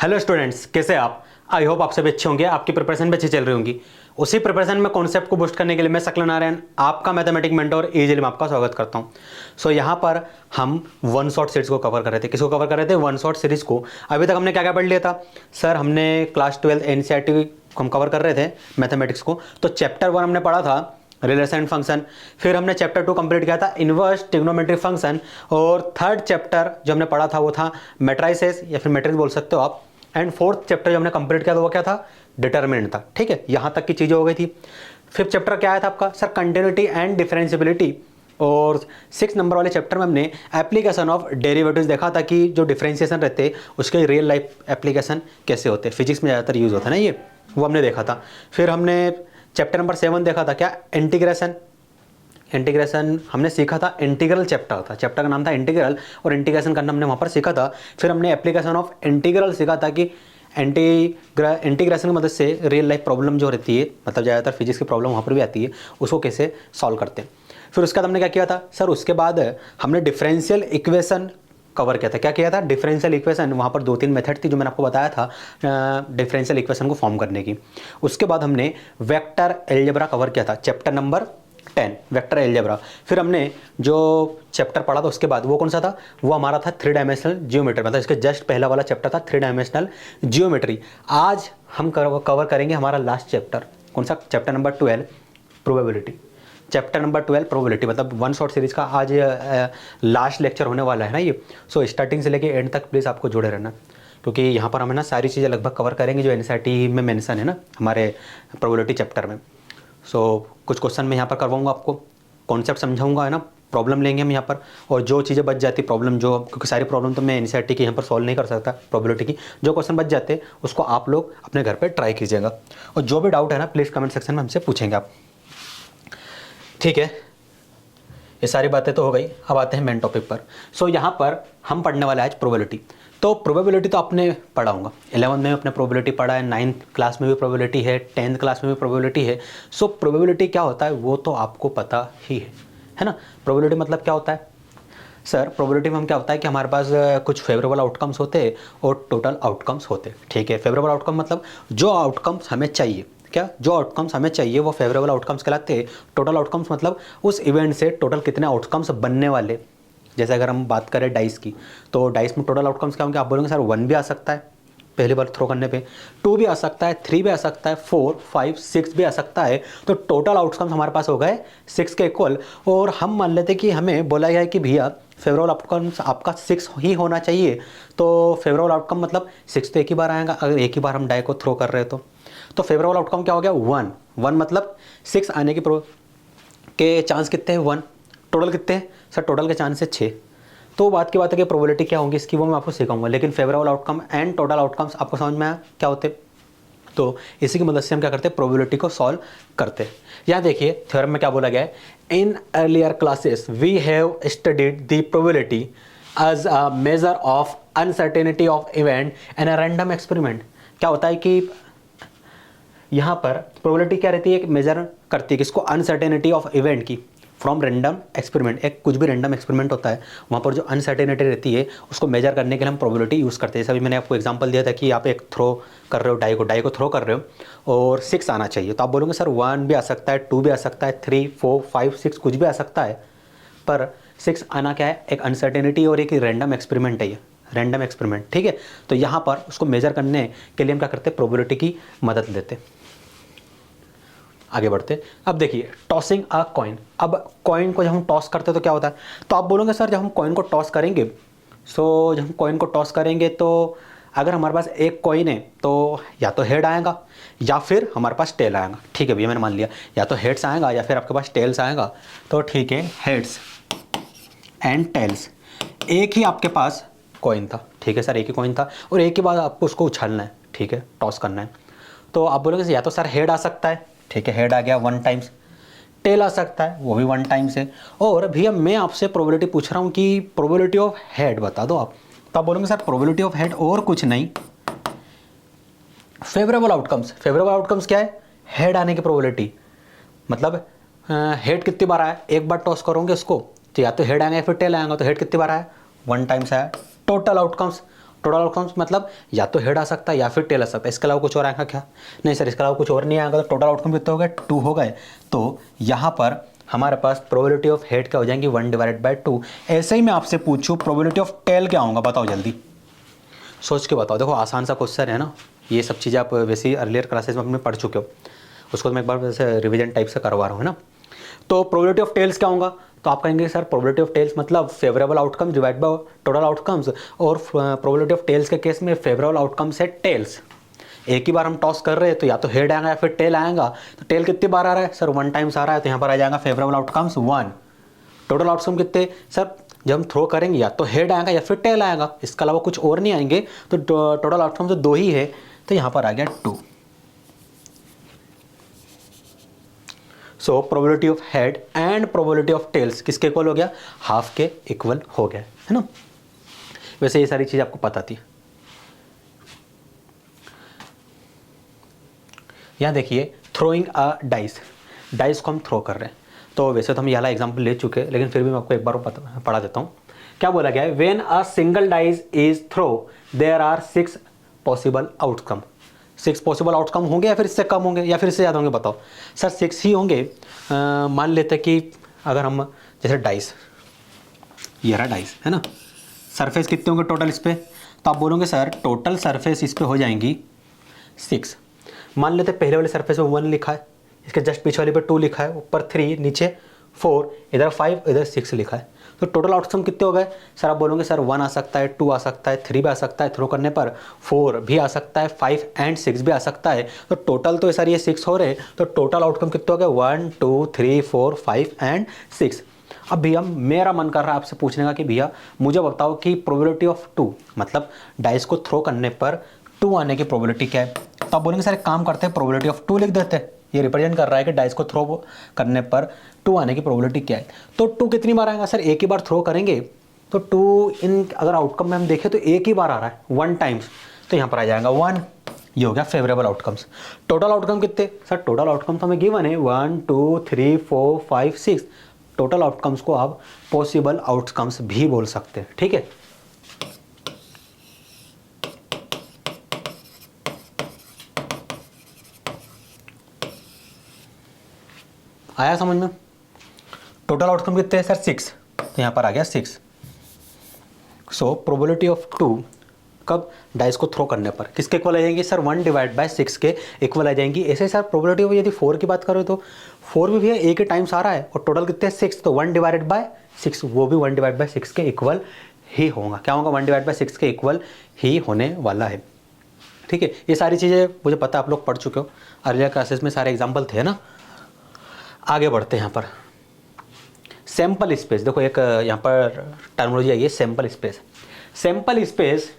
Hello students, कैसे आप? I hope आप सभी अच्छे होंगे, आपकी प्रिपरेशन भी अच्छी चल रही होंगी। उसी प्रिपरेशन में कॉन्सेप्ट को बूस्ट करने के लिए मैं शकलन नारायण, आपका मैथमेटिक मेंटर इजीली में आपका स्वागत करता हूं। सो यहाँ पर हम वन शॉट सीरीज को कवर कर रहे थे। किसको कवर कर रहे थे? वन शॉट सीरीज को। अभी तक हमने क्या क्या पढ़ लिया था सर? हमने क्लास 12 एनसीईआरटी हम कवर कर रहे थे मैथमेटिक्स को। तो चैप्टर 1 हमने पढ़ा था रिलेशन एंड फंक्शन। फिर हमने चैप्टर 2 कंप्लीट किया था इनवर्स ट्रिग्नोमेट्रिक फंक्शन। और थर्ड चैप्टर जो हमने पढ़ा था वो था मैट्रिसेस या फिर मैट्रिक्स बोल सकते हो आप। एंड फोर्थ चैप्टर जो हमने कंप्लीट किया था वो क्या था? डिटरमिनेंट था। ठीक है, यहाँ तक की चीज़ें हो गई थी। फिफ्थ चैप्टर क्या आया था आपका सर? Continuity and differentiability. और 6 नंबर वाले चैप्टर में हमने एप्लीकेशन ऑफ डेरिवेटिव्स देखा था कि जो डिफरेंशिएशन रहते उसके रियल लाइफ एप्लीकेशन कैसे होते, फिजिक्स में ज़्यादातर यूज़ होता है ना ये, वो हमने देखा था। फिर हमने चैप्टर नंबर 7 देखा था क्या? इंटीग्रेशन। इंटीग्रेशन हमने सीखा था, इंटीग्रल चैप्टर था, चैप्टर का नाम था इंटीग्रल, और इंटीग्रेशन करना हमने वहाँ पर सीखा था। फिर हमने एप्लीकेशन ऑफ इंटीग्रल सीखा था कि इंटीग्रेशन की मदद से रियल लाइफ प्रॉब्लम जो रहती है, मतलब ज़्यादातर फिजिक्स की प्रॉब्लम वहाँ पर भी आती है, उसको कैसे सॉल्व करते हैं। फिर उसके बाद हमने क्या किया था सर? उसके बाद हमने डिफरेंशियल इक्वेशन कवर किया था। क्या किया था? Differential equation. वहाँ पर 2-3 मेथड थी जो मैंने आपको बताया था डिफरेंशियल इक्वेशन को फॉर्म करने की। उसके बाद हमने वेक्टर अलजेब्रा कवर किया था, चैप्टर नंबर 10 वेक्टर अलजेब्रा। फिर हमने जो चैप्टर पढ़ा था उसके बाद वो कौन सा था? वो हमारा था 3 डायमेंशनल जियोमेट्री, मतलब इसके जस्ट पहला वाला चैप्टर था 3 डायमेंशनल जियोमेट्री। आज हम कवर करेंगे हमारा लास्ट चैप्टर। कौन सा? Chapter number 12 probability. Chapter number 12 probability, मतलब वन शॉट सीरीज का आज लास्ट लेक्चर होने वाला है ना ये। सो स्टार्टिंग से लेके एंड तक प्लीज़ आपको जुड़े रहना, क्योंकि यहाँ पर हम ना सारी चीज़ें लगभग कवर करेंगे जो एनसीईआरटी में मेंशन है ना हमारे प्रोबेबिलिटी चैप्टर में। सो कुछ क्वेश्चन मैं यहाँ पर करवाऊँगा आपको, कॉन्सेप्ट समझाऊंगा है ना, प्रॉब्लम लेंगे हम यहाँ पर। और जो चीज़ें बच जाती प्रॉब्लम, जो क्योंकि सारी प्रॉब्लम तो मैं एनसीईआरटी की यहाँ पर सॉल्व नहीं कर सकता प्रोबेबिलिटी की, जो क्वेश्चन बच जाते उसको आप लोग अपने घर पर ट्राई कीजिएगा। और जो भी डाउट है ना प्लीज़ कमेंट सेक्शन में हमसे पूछेंगे आप, ठीक है? ये सारी बातें तो हो गई, अब आते हैं मेन टॉपिक पर। सो यहाँ पर हम पढ़ने वाले आज प्रोबेबिलिटी। तो प्रोबेबिलिटी तो आपने पढ़ा होगा, 11th में अपने प्रोबेबिलिटी पढ़ा है, 9th क्लास में भी प्रोबेबिलिटी है, 10th क्लास में भी प्रोबेबिलिटी है। सो प्रोबेबिलिटी क्या होता है वो तो आपको पता ही है ना? प्रोबेबिलिटी मतलब क्या होता है सर? प्रोबेबिलिटी में हम क्या होता है कि हमारे पास कुछ फेवरेबल आउटकम्स होते हैं और टोटल आउटकम्स होते हैं। ठीक है, फेवरेबल आउटकम मतलब जो आउटकम्स हमें चाहिए, क्या जो आउटकम्स हमें चाहिए वो फेवरेबल आउटकम्स कहलाते हैं। टोटल आउटकम्स मतलब उस इवेंट से टोटल कितने आउटकम्स बनने वाले। जैसे अगर हम बात करें डाइस की, तो डाइस में टोटल आउटकम्स क्या होंगे? आप बोलेंगे सर 1 भी आ सकता है पहली बार थ्रो करने पे, 2 भी आ सकता है, 3 भी आ सकता है, 4, 5, 6 भी आ सकता है। तो टोटल आउटकम्स हमारे पास हो गए 6 के इक्वल। और हम मान लेते कि हमें बोला गया है कि भैया फेवरेबल आउटकम्स आपका 6 ही होना चाहिए। तो फेवरेबल आउटकम मतलब 6 तो एक ही बार आएगा, अगर एक ही बार हम डाई को थ्रो कर रहे हैं तो फेवरेबल आउटकम क्या हो गया? 1 मतलब 6 आने के चांस कितने हैं? 1। टोटल कितने हैं सर? टोटल के चांस है 6। तो बात की बात है कि प्रोबेबिलिटी क्या होगी इसकी वो मैं आपको सिखाऊंगा, लेकिन favourable outcome and total outcomes आपको समझ में आया क्या होते? तो इसी की मदद से हम क्या करते हैं? प्रोबेबिलिटी को सॉल्व करते हैं। यहाँ देखिए थ्योरम में क्या बोला गया है? In earlier classes we have studied the probability as a measure of uncertainty of event and a random experiment. क्या होता है कि यहाँ पर प्रोबेबिलिटी क्या रहती है? एक मेजर करती है किसको? अनसर्टेनिटी ऑफ इवेंट की फ्रॉम रैंडम एक्सपेरिमेंट। एक कुछ भी रैंडम एक्सपेरिमेंट होता है वहाँ पर जो अनसर्टेनिटी रहती है उसको मेजर करने के लिए हम प्रोबेबिलिटी यूज़ करते हैं। जैसे अभी मैंने आपको एग्जांपल दिया था कि आप एक थ्रो कर रहे हो डाई को थ्रो कर रहे हो और 6 आना चाहिए, तो आप बोलोगे सर 1 भी आ सकता है, 2 भी आ सकता है, 3, 4, 5, 6 कुछ भी आ सकता है। पर 6 आना क्या है? एक अनसर्टेनिटी और एक रैंडम एक्सपेरिमेंट है ये, रैंडम एक्सपेरिमेंट। ठीक है, तो यहाँ पर उसको मेजर करने के लिए हम क्या करते हैं? प्रोबेबिलिटी की मदद लेते। आगे बढ़ते। अब देखिए टॉसिंग अ कॉइन। अब कॉइन को जब हम टॉस करते हैं तो क्या होता है? तो आप बोलोगे सर जब हम कॉइन को टॉस करेंगे, जब हम कॉइन को टॉस करेंगे तो अगर हमारे पास एक कॉइन है तो या तो हेड आएगा या फिर हमारे पास टेल आएगा। ठीक है भैया, मैंने मान लिया या तो हेड्स आएगा या फिर आपके पास टेल्स आएगा। तो ठीक है, हेड्स एंड टेल्स। एक ही आपके पास कॉइन था, ठीक है सर, एक ही कॉइन था और एक ही बार आपको उसको उछालना है, ठीक है, टॉस करना है। तो आप बोलोगे या तो सर हेड आ सकता है, ठीक है, हेड आ गया 1 टाइम्स, टेल आ सकता है वो भी 1 टाइम्स है। और भैया मैं आपसे प्रोबेबिलिटी पूछ रहा हूँ कि प्रोबेबिलिटी ऑफ हेड बता दो आप। तो आप बोलोगे सर प्रोबेबिलिटी ऑफ हेड और कुछ नहीं, फेवरेबल आउटकम्स। फेवरेबल आउटकम्स क्या है? हेड आने की प्रोबेबिलिटी। मतलब हेड कितनी बार आया? एक बार टॉस करोगे उसको तो या तो हेड आएगा या फिर टेल आएगा। तो हेड कितनी बार आया? 1 टाइम्स आया। टोटल आउटकम्स टोटल आउटकम्स मतलब या तो हेड आ सकता है या फिर टेल आ सकता है, इसके अलावा कुछ और आएगा क्या? नहीं सर, इसके अलावा कुछ और नहीं आएगा। तो टोटल आउटकम कितने हो गए? 2 हो गए। तो यहाँ पर हमारे पास प्रोबेबिलिटी ऑफ हेड क्या हो जाएंगी? 1/2। ऐसे ही मैं आपसे पूछूं प्रोबेबिलिटी ऑफ टेल क्या होगा, बताओ जल्दी सोच के बताओ। देखो आसान सा क्वेश्चन है ना, ये सब चीज़ें आप वैसे ही अर्लियर क्लासेस में अपने पढ़ चुके हो, उसको तो मैं एक बार वैसे रिवीजन टाइप से करवा रहा हूँ, है ना। तो प्रोबेबिलिटी ऑफ टेल्स क्या होगा? तो आप कहेंगे सर प्रोबेबिलिटी ऑफ टेल्स मतलब favourable outcomes divide by total outcomes, और प्रोबेबिलिटी ऑफ टेल्स के केस में फेवरेबल आउटकम्स है टेल्स। एक ही बार हम टॉस कर रहे हैं तो या तो हेड आएगा या फिर टेल आएगा। तो टेल कितनी बार आ रहा है सर? 1 टाइम्स आ रहा है, तो यहाँ पर आ जाएगा फेवरेबल आउटकम्स 1। टोटल आउटकम कितने सर? जब हम थ्रो करेंगे या तो हेड आएगा या फिर टेल आएगा, इसके अलावा कुछ और नहीं आएंगे। तो टोटल आउटकम तो 2 ही है, तो यहाँ पर आ गया 2। So probability of head and probability of tails किसके इक्वल हो गया? हाफ के इक्वल हो गया, है ना। वैसे ये सारी चीज आपको पता थी। यहाँ देखिए थ्रोइंग अ डाइस, डाइस को हम थ्रो कर रहे हैं। तो वैसे तो हम ये वाला एग्जाम्पल ले चुके हैं, लेकिन फिर भी मैं आपको एक बार पढ़ा देता हूँ। क्या बोला गया है? When a single dice is throw there are 6 possible outcome. 6 possible outcome होंगे या फिर इससे कम होंगे या फिर इससे ज़्यादा होंगे? बताओ सर। 6 ही होंगे। मान लेते कि अगर हम जैसे डाइस, ये रहा डाइस, है ना। सरफेस कितने होंगे टोटल इस पर? तो आप बोलोगे सर टोटल सरफेस इस पर हो जाएंगी 6। मान लेते पहले वाले सरफेस पे 1 लिखा है, इसके जस्ट पीछे वाले पे 2 लिखा है, ऊपर 3, नीचे 4, इधर 5, इधर 6 लिखा है। तो टोटल आउटकम कितने हो गए सर? आप बोलोगे सर 1 आ सकता है, 2 आ सकता है, 3 भी आ सकता है, थ्रो करने पर 4 भी आ सकता है, 5 एंड 6 भी आ सकता है। तो टोटल तो सर ये 6 हो रहे, तो टोटल आउटकम कितने हो गए? 1 2 3 4 5 एंड 6। अब भैया मेरा मन कर रहा है आपसे पूछने का कि भैया मुझे बताओ कि प्रोबेबिलिटी ऑफ 2 मतलब डाइस को थ्रो करने पर 2 आने की प्रोबेबिलिटी क्या है? तो आप बोलेंगे सर एक काम करते हैं, प्रोबेबिलिटी ऑफ 2 लिख देते हैं। ये रिप्रेजेंट कर रहा है कि डाइस को थ्रो करने पर 2 आने की प्रोबेबिलिटी क्या है। तो 2 कितनी बार आएगा सर? एक ही बार थ्रो करेंगे तो 2 इन अगर आउटकम में हम देखें तो एक ही बार आ रहा है 1 टाइम्स, तो यहाँ पर आ जाएगा 1। ये हो गया फेवरेबल आउटकम्स। टोटल आउटकम कितने सर? टोटल आउटकम तो हमें गिवन है 1 2 3 4 5 6। टोटल आउटकम्स को आप पॉसिबल आउटकम्स भी बोल सकते हैं, ठीक है। आया समझ में? टोटल आउटकम कितने हैं सर? 6, तो यहाँ पर आ गया 6। सो प्रोबेबिलिटी ऑफ 2 कब? डाइस को थ्रो करने पर किसके इक्वल आ जाएंगी सर? 1/6 के इक्वल आ जाएंगी। ऐसे सर प्रोबेबिलिटी ऑफ यदि 4 की बात करो तो 4 भी भैया एक ही टाइम्स आ रहा है, और टोटल कितने? 6, तो 1/6 वो भी 1/6 के इक्वल ही होगा। क्या होगा? 1/6 के इक्वल ही होने वाला है, ठीक है। ये सारी चीज़ें मुझे पता आप लोग पढ़ चुके हो, अर्लियर क्लासेस में सारे एग्जाम्पल थे ना। आगे बढ़ते हैं। यहाँ पर सैंपल स्पेस, देखो एक यहाँ पर टर्मिनोलॉजी आई है sample space. Sample space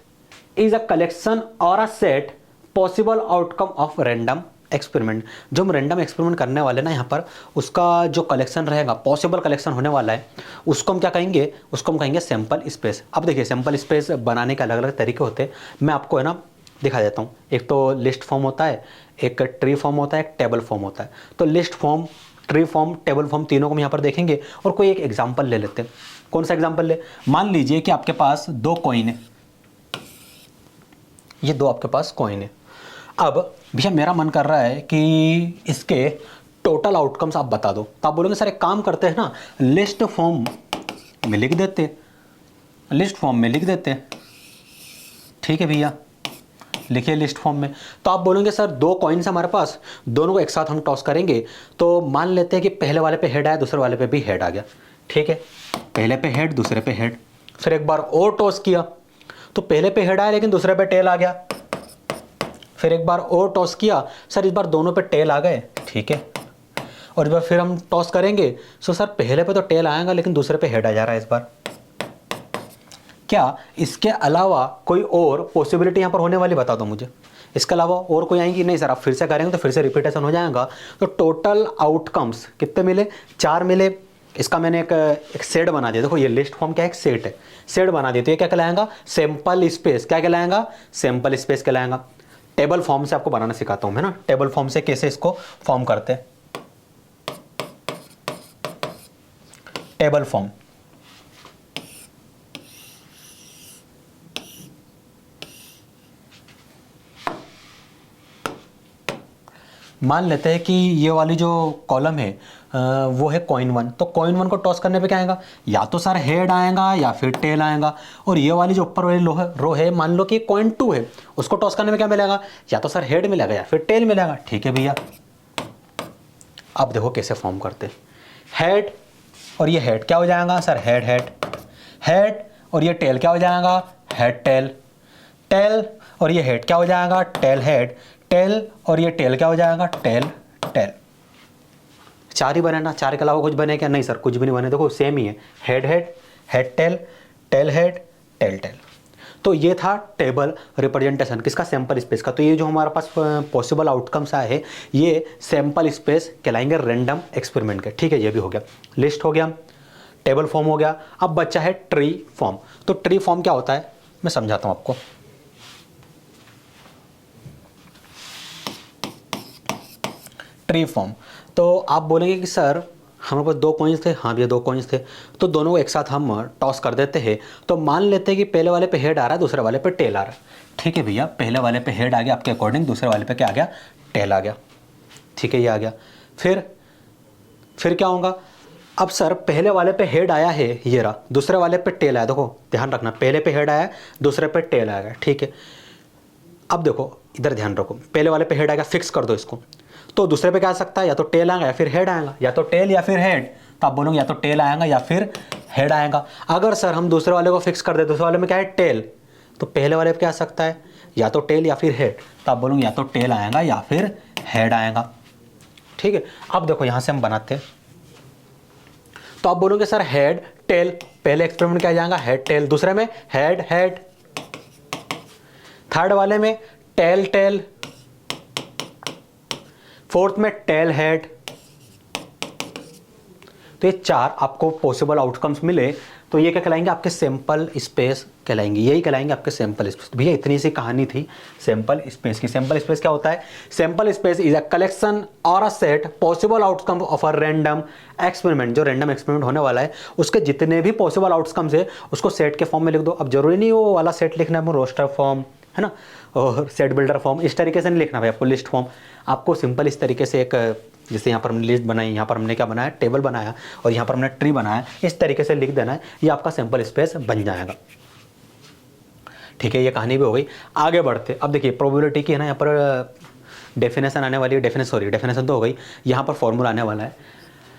is a collection or a set possible outcome of random experiment. जो हम रैंडम एक्सपेरिमेंट करने वाले ना यहाँ पर, उसका जो कलेक्शन रहेगा, पॉसिबल कलेक्शन होने वाला है, उसको हम क्या कहेंगे? उसको हम कहेंगे सैंपल स्पेस। अब देखिए सैंपल स्पेस बनाने के अलग अलग तरीके होते हैं, मैं आपको है ना दिखा देता हूँ। एक तो लिस्ट फॉर्म होता है, एक ट्री फॉर्म होता है, एक टेबल फॉर्म होता है। तो list form, tree form, table form तीनों को हम यहाँ पर देखेंगे, और कोई एक एग्जाम्पल ले लेते हैं। कौन सा एग्जाम्पल ले? मान लीजिए कि आपके पास 2 कॉइन है, ये 2 आपके पास कॉइन है। अब भैया मेरा मन कर रहा है कि इसके टोटल आउटकम्स आप बता दो। तो आप बोलोगे सर एक काम करते हैं ना, लिस्ट फॉर्म में लिख देते, लिस्ट फॉर्म में लिख देते, ठीक है भैया, लिखिए लिस्ट फॉर्म में। तो आप बोलेंगे सर 2 कॉइन्स हमारे पास, दोनों को एक साथ हम टॉस करेंगे। तो मान लेते हैं कि पहले वाले पे हेड आया, दूसरे वाले पे भी हेड आ गया, ठीक है। पहले पे हेड, दूसरे पे हेड। फिर एक बार और टॉस किया तो पहले पे हेड आया लेकिन दूसरे पे टेल आ गया। फिर एक बार और टॉस किया, सर इस बार दोनों पे टेल आ गए, ठीक है। और इस बार फिर हम टॉस करेंगे, सो सर पहले पे तो टेल आएगा लेकिन दूसरे पे हेड आ जा रहा है इस बार। क्या इसके अलावा कोई और पॉसिबिलिटी यहाँ पर होने वाली? बता दो मुझे। इसके अलावा और कोई आएंगी? नहीं सर, आप फिर से करेंगे तो फिर से रिपीटेशन हो जाएगा। तो टोटल आउटकम्स कितने मिले? 4 मिले। इसका मैंने एक सेट बना दिया। देखो ये लिस्ट फॉर्म क्या है? एक सेट है, सेट बना दिया। तो ये क्या कहलाएगा? Sample space. क्या कहलाएगा? सैंपल स्पेस कहलाएगा। टेबल फॉर्म से आपको बनाना सिखाता हूं मैं ना, टेबल फॉर्म से कैसे इसको फॉर्म करते हैं। टेबल फॉर्म, मान लेते हैं कि ये वाली जो कॉलम है वो है कॉइन 1, तो कॉइन 1 को टॉस करने पे क्या आएगा, या तो सर हेड आएगा या फिर टेल आएगा। और ये वाली जो ऊपर वाली रो है, मान लो कि कॉइन 2 है, उसको टॉस करने में क्या मिलेगा, या तो सर हेड मिलेगा या फिर टेल मिलेगा। ठीक है भैया, अब देखो कैसे फॉर्म करते, हेड और ये हेड क्या हो जाएगा सर, हेड हेड हेड, और ये टेल क्या हो जाएगा, हेड टेल टेल, और ये हेड क्या हो जाएगा, टेल हेड टेल, और ये टेल क्या हो जाएगा, टेल टेल। 4 ही बने ना, 4 के अलावा कुछ बने क्या, नहीं सर कुछ भी नहीं बने, देखो सेम ही है, head head head tail tail head tail tail. तो ये था टेबल रिप्रेजेंटेशन किसका, सैंपल स्पेस का। तो ये जो हमारे पास पॉसिबल आउटकम्स आए हैं ये सैंपल स्पेस कहलाएंगे रैंडम एक्सपेरिमेंट के। ठीक है, ये भी हो गया, लिस्ट हो गया, टेबल फॉर्म हो गया। अब बच्चा है ट्री फॉर्म। तो ट्री फॉर्म क्या होता है मैं समझाता हूँ आपको। ट्री फॉर्म, तो आप बोलेंगे कि सर हमारे पास 2 कॉइन्स थे, हाँ भैया 2 कॉइन्स थे, तो दोनों को एक साथ हम टॉस कर देते हैं। तो मान लेते हैं कि पहले वाले पे हेड आ रहा है, दूसरे वाले पे टेल आ रहा है। ठीक है भैया, पहले वाले पे हेड आ गया आपके अकॉर्डिंग, दूसरे वाले पे क्या आ गया, टेल आ गया। ठीक है, ये आ गया। फिर क्या होगा, अब सर पहले वाले पे हेड आया है ये रहा, दूसरे वाले पे टेल आया। देखो ध्यान रखना, पहले पे हेड आया, दूसरे पे टेल आएगा। ठीक है, अब देखो इधर ध्यान रखो, पहले वाले पे हेड आएगा, फिक्स कर दो इसको, तो दूसरे पे क्या आ सकता है, या तो टेल आएगा या फिर हेड आएगा, या तो टेल या फिर हेड। तो आप बोलोगे या तो टेल आएगा या फिर हेड आएगा। अगर सर हम दूसरे वाले को फिक्स कर दे, दूसरे वाले में क्या है, टेल, तो पहले वाले पे क्या आ सकता है, या तो टेल या फिर हेड। तो आप बोलोगे या तो टेल आएगा या फिर हेड आएगा। ठीक है, अब देखो यहां से हम बनाते हैं, तो आप बोलोगे सर हेड टेल, पहले एक्सपेरिमेंट क्या जाएगा, हेड टेल, दूसरे में हेड हेड, थर्ड वाले में टेल टेल, फोर्थ में टेल हेड। तो ये 4 आपको पॉसिबल आउटकम्स मिले, तो ये क्या कहलाएंगे, आपके सैंपल स्पेस कहलाएंगे, यही कहलाएंगे आपके सैंपल स्पेस। भैया इतनी सी कहानी थी सैंपल स्पेस की। सैंपल स्पेस क्या होता है, sample space is a collection or a set possible outcome of a random experiment. जो रैंडम एक्सपेरिमेंट होने वाला है उसके जितने भी पॉसिबल आउटकम्स है उसको सेट के फॉर्म में लिख दो। अब जरूरी नहीं वो वाला सेट लिखना है, रोस्टर फॉर्म है ना, और सेट बिल्डर फॉर्म, इस तरीके से नहीं लिखना भाई आपको, लिस्ट फॉर्म। आपको सिंपल इस तरीके से एक, जैसे यहाँ पर हमने लिस्ट बनाई, यहाँ पर हमने क्या बनाया, टेबल बनाया, और यहाँ पर हमने ट्री बनाया, इस तरीके से लिख देना है, ये आपका सैंपल स्पेस बन जाएगा। ठीक है, ये कहानी भी हो गई। आगे बढ़ते, अब देखिए प्रोबेबिलिटी की है ना, यहाँ पर डेफिनेशन आने वाली है, डेफिनेशन तो हो गई, यहाँ पर फॉर्मूला आने वाला है।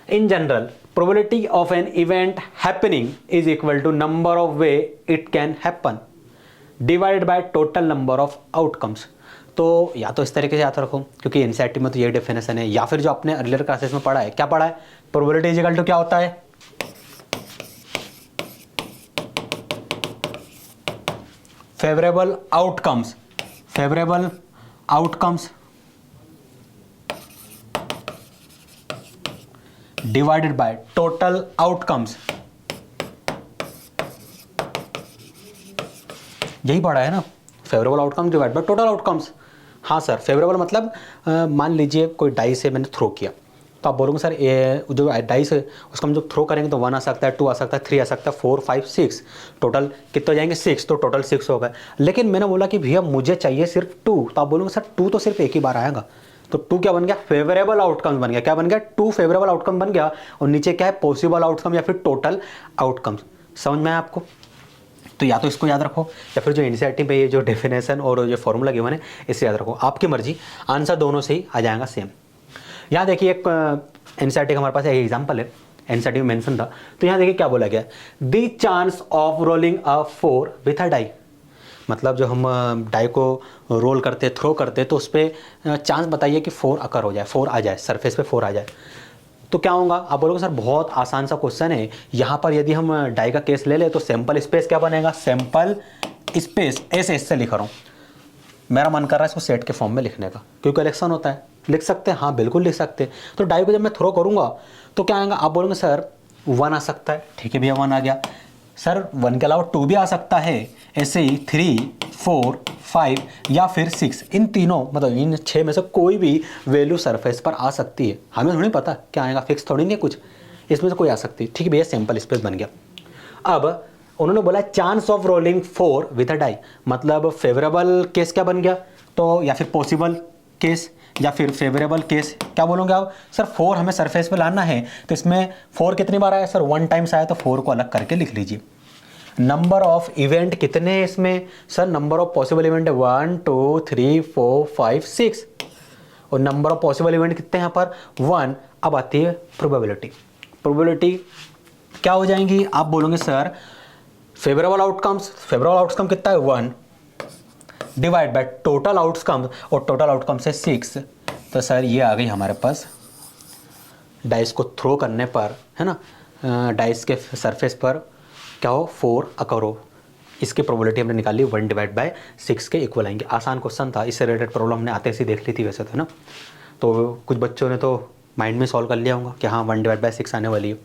In general probability of an event happening is equal to number of ways it can happen divided by total number of outcomes. तो या तो इस तरीके से याद रखो, क्योंकि एनसीईआरटी में तो ये डेफिनेशन है, या फिर जो आपने अर्लियर क्लासेस में पढ़ा है, क्या पढ़ा है, प्रोबेबिलिटी इज इक्वल टू क्या होता है, favourable outcomes, favourable outcomes divided by total outcomes. यही पढ़ा है ना, favourable outcome divide by total outcomes. हाँ सर, फेवरेबल मतलब मान लीजिए कोई डाइस है, मैंने थ्रो किया, तो आप बोलोगे सर ये जो डाइस है उसको हम जब थ्रो करेंगे तो 1 आ सकता है, 2 आ सकता है, 3 आ सकता है, 4 5 6, टोटल कितने हो जाएंगे, 6, तो टोटल 6 हो गए। लेकिन मैंने बोला कि भैया मुझे चाहिए सिर्फ 2, तो आप बोलोगे सर 2 तो सिर्फ एक ही बार आएगा, तो 2 क्या बन गया, फेवरेबल आउटकम बन गया। क्या बन गया, 2 फेवरेबल आउटकम बन गया, और नीचे क्या है, पॉसिबल आउटकम या फिर टोटल आउटकम्स। समझ में आया आपको? तो या तो इसको याद रखो, या फिर जो एनसीईआरटी पे ये जो डेफिनेशन और जो फॉर्मूला गिवन है इसे याद रखो, आपकी मर्जी, आंसर दोनों से ही आ जाएगा सेम। यहाँ देखिए एक एनसीईआरटी का हमारे पास एक एग्जाम्पल है, एनसीईआरटी में मेंशन था, तो यहाँ देखिए क्या बोला गया, the chance of rolling a 4 with a die. मतलब जो हम डाई को रोल करते, थ्रो करते, तो उस पर चांस बताइए कि 4 अकर हो जाए, 4 आ जाए, सरफेस पे 4 आ जाए, तो क्या होगा। आप बोलोगे सर बहुत आसान सा क्वेश्चन है, यहाँ पर यदि हम डाई का केस ले ले तो सैंपल स्पेस क्या बनेगा, सैंपल स्पेस, ऐसे इससे लिख रहा हूँ, मेरा मन कर रहा है इसको सेट के फॉर्म में लिखने का, क्योंकि कलेक्शन होता है, लिख सकते हैं, हाँ बिल्कुल लिख सकते हैं। तो डाई को जब मैं थ्रो करूँगा तो क्या आएगा, आप बोलोगे सर 1 आ सकता है, ठीक है भैया 1 आ गया, सर 1 के अलावा 2 भी आ सकता है, ऐसे ही 3 4 5 या फिर 6, इन तीनों मतलब इन 6 में से कोई भी वैल्यू सरफेस पर आ सकती है, हमें थोड़ी पता क्या आएगा, फिक्स थोड़ी नहीं कुछ, इसमें से कोई आ सकती है। ठीक है भैया, सैंपल स्पेस बन गया। अब उन्होंने बोला chance of rolling 4 with a die, मतलब फेवरेबल केस क्या बन गया, तो या फिर पॉसिबल केस या फिर फेवरेबल केस क्या बोलोगे आप? सर 4 हमें सरफेस पे लाना है, तो इसमें 4 कितनी बार आया? सर 1 टाइम्स आया, तो 4 को अलग करके लिख लीजिए। नंबर ऑफ इवेंट कितने हैं इसमें? Sir number of possible event है 1 2 3 4 5 6, और नंबर ऑफ पॉसिबल इवेंट कितने हैं यहाँ पर? 1। अब आती है प्रोबेबिलिटी। प्रोबेबिलिटी क्या हो जाएंगी? आप बोलोगे सर फेवरेबल आउटकम कितना है? 1 डिवाइड बाय टोटल आउटकम, और टोटल आउटकम से 6। तो सर ये आ गई हमारे पास डाइस को थ्रो करने पर, है ना, डाइस के सरफेस पर क्या हो? 4 अकर हो। इसकी प्रोबेबिलिटी हमने निकाली 1 डिवाइड बाय 6 के इक्वल आएंगे। आसान क्वेश्चन था, इससे रिलेटेड प्रॉब्लम हमने आते से देख ली थी वैसे तो, है ना। तो कुछ बच्चों ने तो माइंड में सॉल्व कर लिया होगा कि हाँ 1 डिवाइड बाय 6 आने वाली है।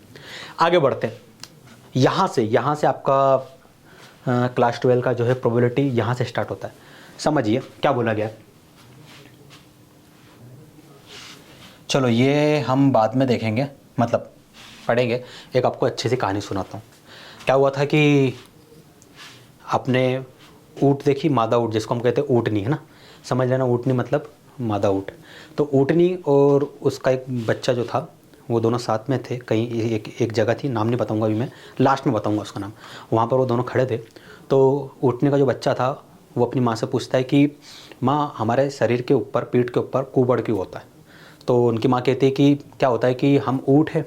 आगे बढ़ते हैं। यहाँ से आपका क्लास 12 का जो है प्रोबेबिलिटी यहाँ से स्टार्ट होता है। समझिए क्या बोला गया है। चलो ये हम बाद में देखेंगे, मतलब पढ़ेंगे। एक आपको अच्छी सी कहानी सुनाता हूँ। क्या हुआ था कि आपने ऊँट देखी, मादा ऊँट जिसको हम कहते हैं ऊँटनी, है ना, समझ लेना ऊँटनी मतलब मादा ऊँट। तो ऊँटनी और उसका एक बच्चा जो था वो दोनों साथ में थे, कहीं एक जगह थी, नाम नहीं बताऊंगा अभी, मैं लास्ट में बताऊंगा उसका नाम। वहाँ पर वो दोनों खड़े थे। तो ऊँटनी का जो बच्चा था वो अपनी माँ से पूछता है कि माँ हमारे शरीर के ऊपर, पीठ के ऊपर कुबड़ क्यों होता है? तो उनकी माँ कहती है कि क्या होता है कि हम ऊँट हैं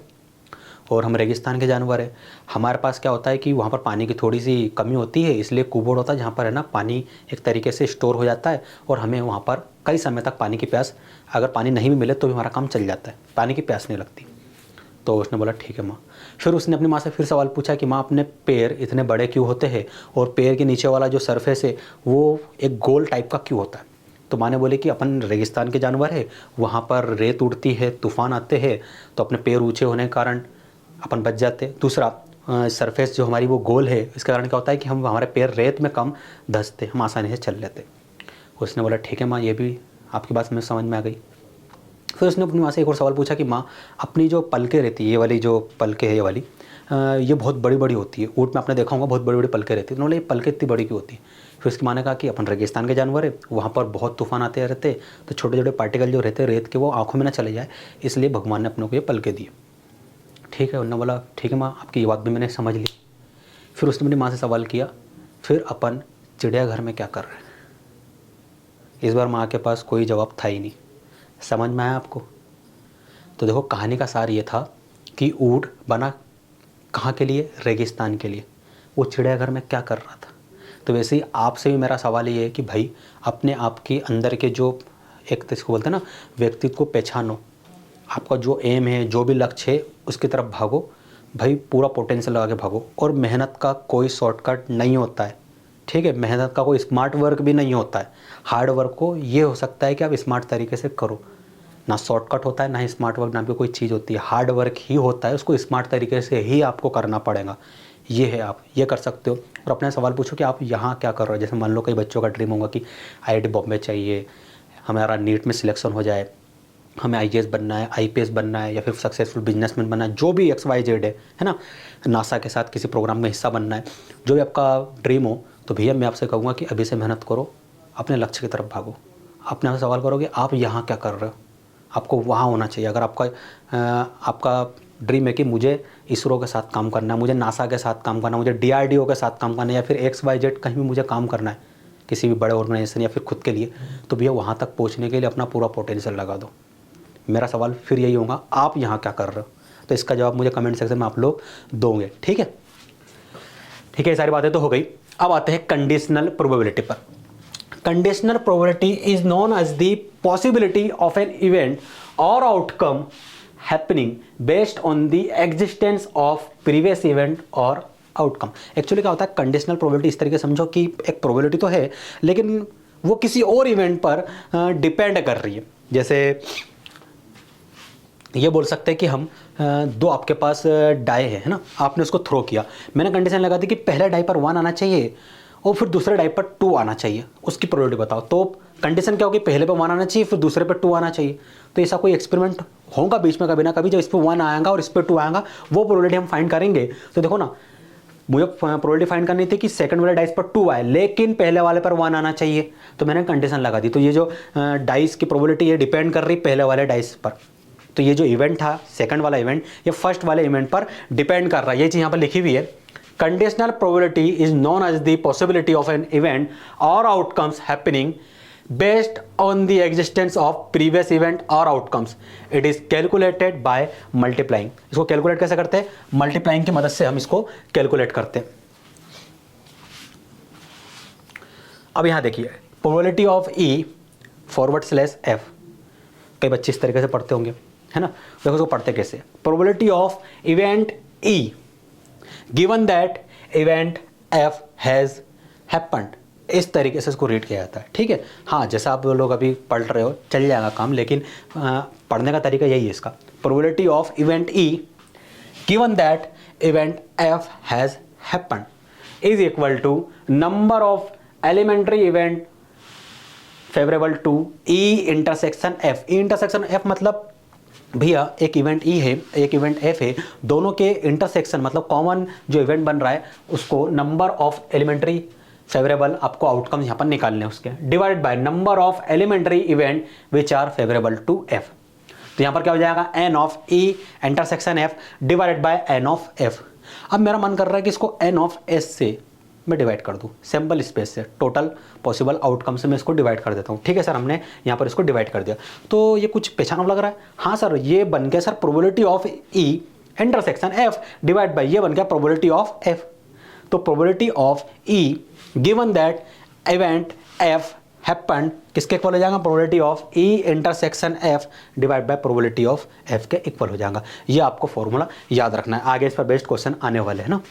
और हम रेगिस्तान के जानवर हैं, हमारे पास क्या होता है कि वहाँ पर पानी की थोड़ी सी कमी होती है, इसलिए कुबड़ होता है जहाँ पर है ना पानी एक तरीके से स्टोर हो जाता है, और हमें वहाँ पर कई समय तक पानी की प्यास, अगर पानी नहीं भी मिले तो भी हमारा काम चल जाता है, पानी की प्यास नहीं लगती। तो उसने बोला ठीक है माँ। फिर उसने अपनी माँ से फिर सवाल पूछा कि माँ अपने पैर इतने बड़े क्यों होते हैं और पैर के नीचे वाला जो सरफेस है वो एक गोल टाइप का क्यों होता है? तो माँ ने बोले कि अपन रेगिस्तान के जानवर है, वहाँ पर रेत उड़ती है, तूफान आते हैं, तो अपने पैर ऊँचे होने के कारण अपन बच जाते हैं। दूसरा सरफेस जो हमारी वो गोल है, इसके कारण क्या होता है कि हम, हमारे पैर रेत में कम धंसते, हम आसानी से चल लेते। उसने बोला ठीक है माँ, ये भी आपकी बात समझ में आ गई। फिर उसने अपनी माँ से एक और सवाल पूछा कि माँ अपनी जो पलकें रहती है, ये वाली जो पलकें है ये वाली, ये बहुत बड़ी बड़ी होती है, ऊँट में आपने देखा होगा बहुत बड़ी बड़ी पलकें रहती है। उन्होंने ये पलकें इतनी बड़ी क्यों होती है? फिर उसकी माँ ने कहा कि अपन रेगिस्तान के जानवर है, वहाँ पर बहुत तूफान आते रहते, तो छोटे छोटे पार्टिकल जो रहते रेत के वो आँखों में ना चले जाए, इसलिए भगवान ने अपनों को ये पलकें दी। ठीक है, उन्होंने बोला ठीक है माँ, आपकी ये बात भी मैंने समझ ली। फिर उसने अपनी माँ से सवाल किया फिर अपन चिड़ियाघर में क्या कर रहे हैं? इस बार माँ के पास कोई जवाब था ही नहीं। समझ में आया आपको? तो देखो कहानी का सार ये था कि ऊँट बना कहाँ के लिए? रेगिस्तान के लिए। वो चिड़ियाघर में क्या कर रहा था? तो वैसे ही आपसे भी मेरा सवाल ये है कि भाई अपने आप के अंदर के जो एक तो इसको बोलते हैं ना व्यक्तित्व को पहचानो, आपका जो एम है, जो भी लक्ष्य है उसकी तरफ भागो भाई, पूरा पोटेंशियल लगा के भागो। और मेहनत का कोई शॉर्टकट नहीं होता है, ठीक है, मेहनत का कोई स्मार्ट वर्क भी नहीं होता है। हार्ड वर्क को ये हो सकता है कि आप स्मार्ट तरीके से करो, ना शॉर्टकट होता है ना ही स्मार्ट वर्क नाम की कोई चीज़ होती है। हार्ड वर्क ही होता है, उसको स्मार्ट तरीके से ही आपको करना पड़ेगा। ये है, आप ये कर सकते हो। और अपने सवाल पूछो कि आप यहाँ क्या कर रहे हो। जैसे मान लो कई बच्चों का ड्रीम होगा कि IIT बॉम्बे चाहिए, हमारा नीट में सिलेक्शन हो जाए, हमें IAS बनना है, IPS बनना है, या फिर सक्सेसफुल बिजनेसमैन बनना है, जो भी XYZ है ना, नासा के साथ किसी प्रोग्राम में हिस्सा बनना है, जो भी आपका ड्रीम हो, तो भैया मैं आपसे कहूँगा कि अभी से मेहनत करो, अपने लक्ष्य की तरफ भागो। अपने आप सवाल करोगे आप यहाँ क्या कर रहे हो, आपको वहाँ होना चाहिए। अगर आपका ड्रीम है कि मुझे इसरो के साथ काम करना है, मुझे नासा के साथ काम करना है, मुझे DRDO के साथ काम करना है, या फिर XYZ कहीं भी मुझे काम करना है किसी भी बड़े ऑर्गेनाइजेशन या फिर खुद के लिए, तो भैया वहाँ तक पहुँचने के लिए अपना पूरा पोटेंशियल लगा दो। मेरा सवाल फिर यही होगा आप यहाँ क्या कर रहे हो? तो इसका जवाब मुझे कमेंट सेक्शन में आप लोग दोगे। ठीक है, ठीक है, ये सारी बातें तो हो गई। अब आते हैं कंडीशनल प्रोबेबिलिटी पर। Conditional probability is known as the possibility of an event or outcome happening based on the existence of previous event or outcome. Actually क्या होता है कंडीशनल प्रोबेबिलिटी, इस तरीके समझो कि एक प्रोबेबिलिटी तो है लेकिन वो किसी और इवेंट पर डिपेंड कर रही है। जैसे ये बोल सकते हैं कि हम दो आपके पास डाई है ना, आपने उसको थ्रो किया, मैंने कंडीशन लगा दी कि पहले डाई पर 1 आना चाहिए और फिर दूसरे डाई पर 2 आना चाहिए, उसकी प्रोबेबिलिटी बताओ। तो कंडीशन क्या होगी, पहले पे 1 आना चाहिए फिर दूसरे पे 2 आना चाहिए। तो ऐसा कोई एक्सपेरिमेंट होगा बीच में कभी ना कभी, जब इस पर 1 आएगा और इस पर 2 आएगा, वो प्रोबेबिलिटी हम फाइंड करेंगे। तो देखो ना, मुझे प्रोबेबिलिटी फाइंड करनी थी कि सेकंड वाले डाइस पर 2 आए लेकिन पहले वाले पर 1 आना चाहिए, तो मैंने कंडीशन लगा दी। तो ये जो डाइस की प्रोबेबिलिटी ये डिपेंड कर रही पहले वाले डाइस पर। तो ये जो इवेंट था सेकंड वाला इवेंट, ये फर्स्ट वाले इवेंट पर डिपेंड कर रहा है। ये चीज़ यहाँ पर लिखी हुई है, conditional probability is known as the possibility of an event or outcomes happening based on the existence of previous event or outcomes. It is calculated by multiplying. इसको कैलकुलेट कैसे करते हैं? मल्टीप्लाइंग की मदद से हम इसको कैलकुलेट करते हैं। अब यहां देखिए प्रोबेबिलिटी ऑफ E /F, कई बच्चे इस तरीके से पढ़ते होंगे, है ना? देखो इसको पढ़ते कैसे, probability of event E given that event F has happened, इस तरीके से इसको रीड किया जाता है। ठीक है, हाँ जैसा आप लोग अभी पढ़ रहे हो चल जाएगा काम, लेकिन पढ़ने का तरीका यही है इसका। Probability of event E given that event F has happened is equal to number of elementary event favourable to E intersection F। E intersection F मतलब भैया एक इवेंट E है, एक इवेंट F है, दोनों के इंटरसेक्शन मतलब कॉमन जो इवेंट बन रहा है उसको नंबर ऑफ एलिमेंट्री फेवरेबल आपको आउटकम यहाँ पर निकालने उसके, divide by number of elementary event which are favourable to F। तो यहाँ पर क्या हो जाएगा, n of E intersection F divided by n of F। अब मेरा मन कर रहा है कि इसको n ऑफ S से मैं डिवाइड कर दूँ, सैम्पल स्पेस से, टोटल पॉसिबल आउटकम से मैं इसको डिवाइड कर देता हूँ। ठीक है सर, हमने यहाँ पर इसको डिवाइड कर दिया, तो ये कुछ पहचान लग रहा है? हाँ सर, ये बन गया sir probability of E intersection F divide bye ये बन गया प्रोबेबिलिटी ऑफ F। तो probability of E given that event F happened किसके इक्वल हो जाएगा, probability of E intersection F divide by probability of F के इक्वल हो जाएगा। ये आपको फॉर्मूला याद रखना है, आगे इस पर बेस्ड क्वेश्चन आने वाले हैं ना।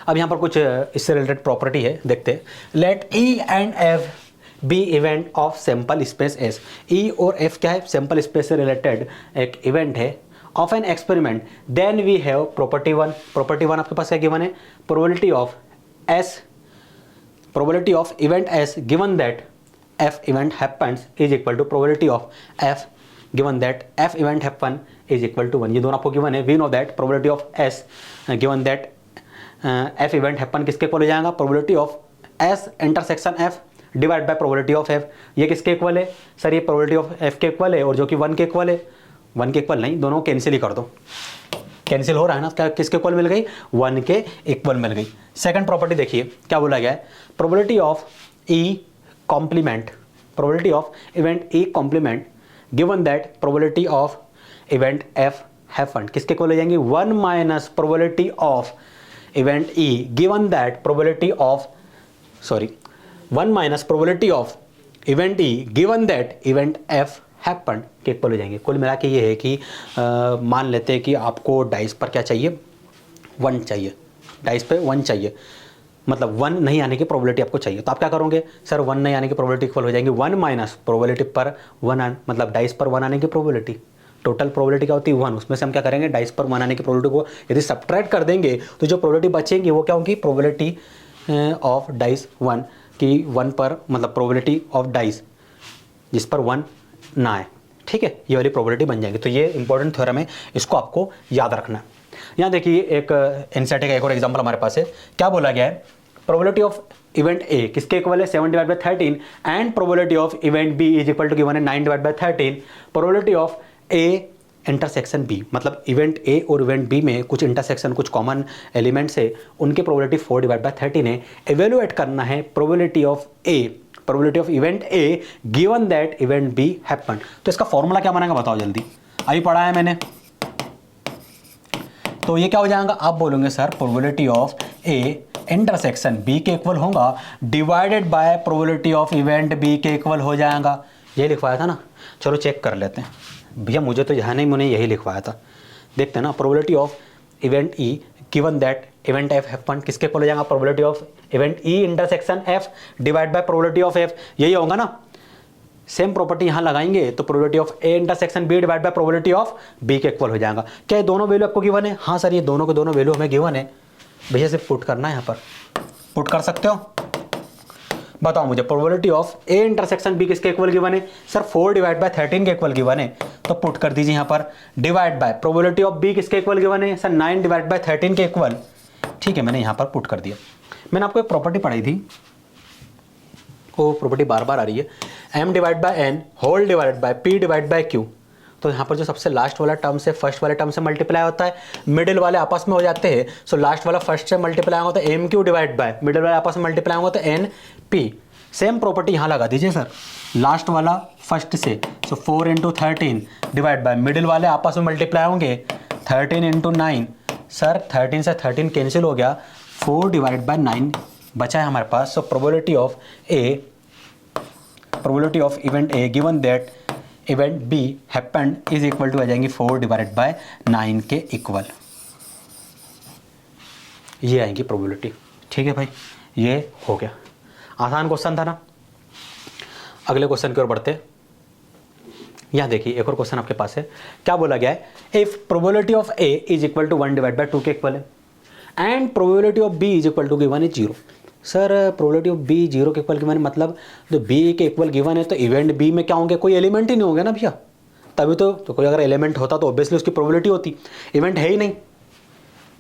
अब यहाँ पर कुछ इससे रिलेटेड प्रॉपर्टी है, देखते हैं। Let E and F be event of sample space S। E और F क्या है, सैंपल स्पेस से रिलेटेड एक इवेंट है of an experiment, then we have property 1। Property 1 आपके पास क्या गिवन है, probability of S, probability of event S given that F event happens is equal to probability of F given that F event happen is equal to 1। ये दोनों आपको given है। We know that probability of S given that F event happen किसके equal हो जाएगा, probability of S intersection F divide by probability of F। ये किसके equal है सर, ये प्रोबेबिलिटी ऑफ F के इक्वल है, और जो कि 1 के इक्वल है। 1 के इक्वल नहीं, दोनों कैंसिल ही कर दो, कैंसिल हो रहा है ना, क्या किसके इक्वल मिल गई, 1 के इक्वल मिल गई। सेकंड प्रॉपर्टी देखिए क्या बोला गया है, probability of E complement, probability of event E complement given that probability of event F happened किसके इक्वल हो जाएंगे, 1 minus probability of event E given that probability of 1 minus probability of event E given that event F happened के equal हो जाएंगे। कुल मिला के ये है कि मान लेते हैं कि आपको डाइस पर क्या चाहिए, 1 चाहिए, डाइस पे 1 चाहिए, मतलब 1 नहीं आने की प्रोबेबिलिटी आपको चाहिए। तो आप क्या करोगे सर, 1 नहीं आने की प्रोबेबिलिटी इक्वल हो जाएंगी 1 माइनस प्रोबेबिलिटी पर 1 मतलब डाइस पर 1 आने की प्रोबेबिलिटी, टोटल प्रोबेबिलिटी क्या होती है 1, उसमें से हम क्या करेंगे, डाइस पर 1 आने की प्रोबेबिलिटी को यदि सब्ट्रैक्ट कर देंगे तो जो प्रोबेबिलिटी बचेंगी वो क्या होगी, प्रोबेबिलिटी ऑफ डाइस 1 की 1 पर मतलब प्रोबेबिलिटी ऑफ डाइस जिस पर 1 ना आए। ठीक है, ये वाली प्रोबेबिलिटी बन जाएगी। तो ये इंपॉर्टेंट थ्योरम है, इसको आपको याद रखना है। यहाँ देखिए एक इनसेट का एक और एग्जांपल हमारे पास है। क्या बोला गया है, प्रोबेबिलिटी ऑफ इवेंट A किसके इक्वल है, 7 divide by 13 and probability of event B is equal to given है 9 divide by 13। Probability of A intersection B मतलब इवेंट A और इवेंट B में कुछ इंटरसेक्शन, कुछ कॉमन एलिमेंट्स है, उनकी प्रोबेबिलिटी 4 डिवाइड बाय 13 है। एवेल्युएट करना है probability of A, probability of event A given that event B happened. तो इसका फॉर्मूला क्या बनेगा बताओ जल्दी, अभी पढ़ा है मैंने। तो ये क्या हो जाएगा, आप बोलोगे sir probability of A intersection B के इक्वल होगा divided by probability of event B के इक्वल हो जाएगा। ये लिखवाया था ना, चलो चेक कर लेते हैं। भैया मुझे तो यहाँ नहीं, मैंने यही लिखवाया था, देखते हैं ना। Probability of event E given that event F happened किसके इक्वल हो जाएगा, probability of event E intersection F divide by probability of F, यही होगा ना। सेम प्रॉपर्टी यहाँ लगाएंगे तो probability of A intersection B divide by probability of B के इक्वल हो जाएगा। क्या ये दोनों वैल्यू आपको गिवन है, हाँ सर ये दोनों के दोनों वैल्यू हमें गिवन है। भैया सिर्फ पुट करना है, यहाँ पर पुट कर सकते हो। बताओ मुझे probability of A intersection B किसके इक्वल गिवन है सर 4 डिवाइड बाय 13 के इक्वल गिवन है, तो पुट कर दीजिए यहाँ पर divide by probability of B किसके इक्वल गिवन है सर 9 डिवाइड बाय 13 के इक्वल, ठीक है मैंने यहाँ पर पुट कर दिया। मैंने आपको एक प्रॉपर्टी पढ़ाई थी, वो प्रॉपर्टी बार बार आ रही है, m divide by n whole divide by p divide by q, तो यहाँ पर जो सबसे लास्ट वाला टर्म से फर्स्ट वाले टर्म से मल्टीप्लाई होता है, मिडिल वाले आपस में हो जाते हैं, सो लास्ट वाला फर्स्ट से मल्टीप्लाई होगा तो M Q divide by middle वाले आपस में मल्टीप्लाई होगा तो एन पी। सेम प्रॉपर्टी यहाँ लगा दीजिए सर, लास्ट वाला फर्स्ट से, सो 4 इंटू 13 डिवाइड बाय मिडिल वाले आपस में मल्टीप्लाई होंगे 13 इंटू 9, सर 13 से 13 कैंसिल हो गया, 4 डिवाइड बाय 9 बचा है हमारे पास। So probability of event A given that event B happened is equal to आ जाएंगी 4 डिवाइडेड बाय 9 के इक्वल, ये आएगी प्रोबेबिलिटी। ठीक है भाई, ये हो गया, आसान क्वेश्चन था ना। अगले क्वेश्चन की ओर बढ़ते, यहाँ देखिए एक और क्वेश्चन आपके पास है, क्या बोला गया है, if probability of A is equal to 1 divide by 2 के इक्वल है and probability of B is equal to given है 0। सर प्रोबेबिलिटी ऑफ बी 0 के इक्वल गिवन मतलब जो बी के इक्वल गिवन है तो इवेंट बी में क्या होंगे, कोई एलिमेंट ही नहीं होंगे ना भैया, तभी तो कोई अगर एलिमेंट होता तो ऑब्वियसली उसकी प्रोबेबिलिटी होती, इवेंट है ही नहीं।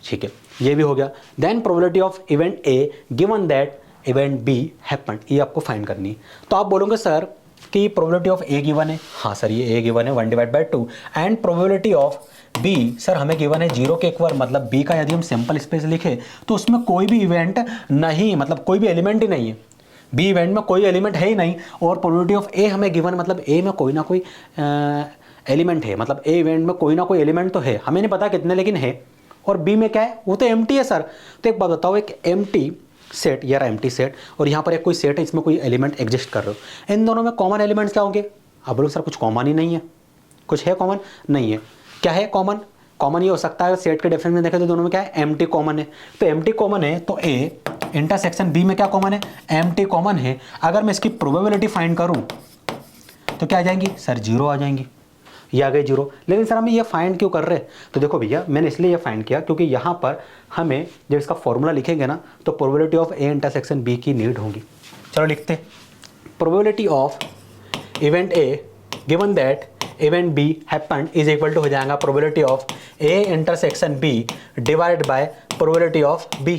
ठीक है, ये भी हो गया। Then probability of event A given that event B happened, ये आपको फाइंड करनी है। तो आप बोलोगे सर कि प्रोबेबिलिटी ऑफ ए गिवन है, हाँ सर ये ए गिवन है 1 divide by 2 and probability of B sir हमें गिवन है 0 के इक्वल, मतलब बी का यदि हम सिंपल स्पेस लिखे तो उसमें कोई भी इवेंट नहीं, मतलब कोई भी एलिमेंट ही नहीं है, बी इवेंट में कोई एलिमेंट है ही नहीं, और प्रोबेबिलिटी ऑफ ए हमें गिवन मतलब ए में कोई ना कोई एलिमेंट है, मतलब ए इवेंट में कोई ना कोई एलिमेंट तो है, हमें नहीं पता कितने लेकिन है, और बी में क्या है वो तो एम्प्टी है सर। तो एक बात बताओ, एक एम्प्टी सेट या एम्प्टी सेट और यहाँ पर एक कोई सेट है इसमें कोई एलिमेंट एग्जिस्ट कर रहे हो, इन दोनों में कॉमन एलिमेंट्स क्या होंगे, आप बोलो सर कुछ कॉमन ही नहीं है, कुछ है कॉमन नहीं है, क्या है कॉमन, कॉमन ये हो सकता है सेट के डेफिनेशन में देखें तो दोनों में क्या है एम्प्टी कॉमन है, तो एम्प्टी कॉमन है तो ए इंटरसेक्शन बी में क्या कॉमन है, एम्प्टी कॉमन है। अगर मैं इसकी प्रोबेबिलिटी फाइंड करूं तो क्या आ जाएंगी सर 0 आ जाएंगी, ये आ गए 0। लेकिन सर हम ये फाइंड क्यों कर रहे हैं, तो देखो भैया मैंने इसलिए ये फाइंड किया क्योंकि यहाँ पर हमें जब इसका फॉर्मूला लिखेंगे ना तो probability of A intersection B की नीड होगी। चलो लिखते, probability of event A given that event B happened is equal to हो जाएगा probability of A intersection B divide by probability of B.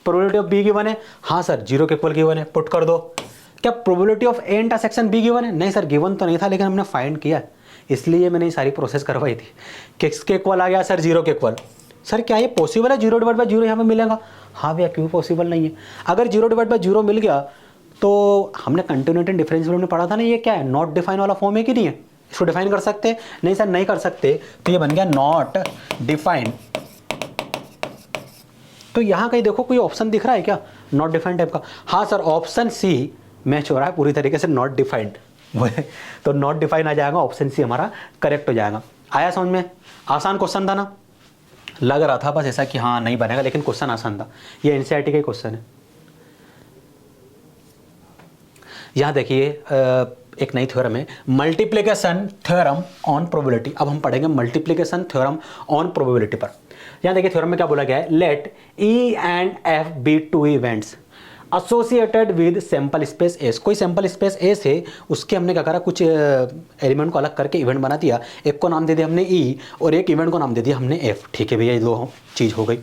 Probability of B given है, हाँ sir 0 के equal given है, पुट कर दो। क्या probability of A intersection B given है, नहीं सर गिवन तो नहीं था लेकिन हमने फाइंड किया, इसलिए मैंने ये सारी प्रोसेस करवाई थी। किसके इक्वल आ गया सर 0 के इक्वल। सर क्या ये पॉसिबल है 0 डिवाइड बाय 0 यहाँ पे मिलेगा, हाँ भैया क्यों पॉसिबल नहीं है। अगर 0 डिवाइड बाय 0 मिल गया तो हमने कंटिन्यूटी डिफरेंशियल में पढ़ा था ना, ये क्या है नॉट डिफाइन वाला फॉर्म है कि नहीं है, इसको डिफाइन कर सकते हैं, नहीं सर नहीं कर सकते, तो ये बन गया नॉट डिफाइन। तो यहाँ कहीं देखो कोई ऑप्शन दिख रहा है क्या नॉट डिफाइंड टाइप का, हाँ सर ऑप्शन सी मैच हो रहा है पूरी तरीके से नॉट डिफाइंड तो नॉट डिफाइन आ जाएगा, ऑप्शन सी हमारा करेक्ट हो जाएगा। आया समझ में, आसान क्वेश्चन था ना, लग रहा था बस ऐसा कि हाँ नहीं बनेगा लेकिन क्वेश्चन आसान था, ये एनसीईआरटी का ही क्वेश्चन है। यहाँ देखिए एक नई थ्योरम है मल्टीप्लिकेशन थ्योरम ऑन प्रोबेबिलिटी। अब हम पढ़ेंगे मल्टीप्लिकेशन थ्योरम ऑन प्रोबेबिलिटी पर। यहाँ देखिए थ्योरम में क्या बोला गया है, let E and F be two events associated with sample space S. कोई सैंपल स्पेस एस है, उसके हमने क्या करा कुछ एलिमेंट को अलग करके इवेंट बना दिया, एक को नाम दे दिया हमने ई और एक इवेंट को नाम दे दिया हमने एफ। ठीक है भैया, ये दो चीज हो गई।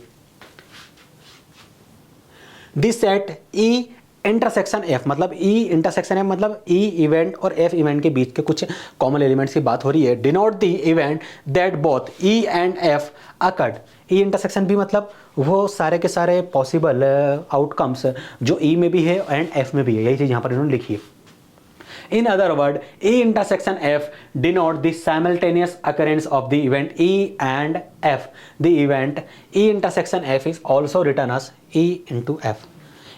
This set E intersection F, मतलब ई इंटरसेक्शन एफ मतलब ई इवेंट और एफ इवेंट के बीच के कुछ कॉमन एलिमेंट्स की बात हो रही है। Denote the event that both E and F occurred. E intersection भी मतलब वो सारे के सारे पॉसिबल आउटकम्स जो ई में भी है एंड एफ में भी है, यही चीज यहाँ पर इन्होंने लिखी है। In other word, E intersection F denote the simultaneous occurrence of the event E and F. The event E intersection F is also written as E into F.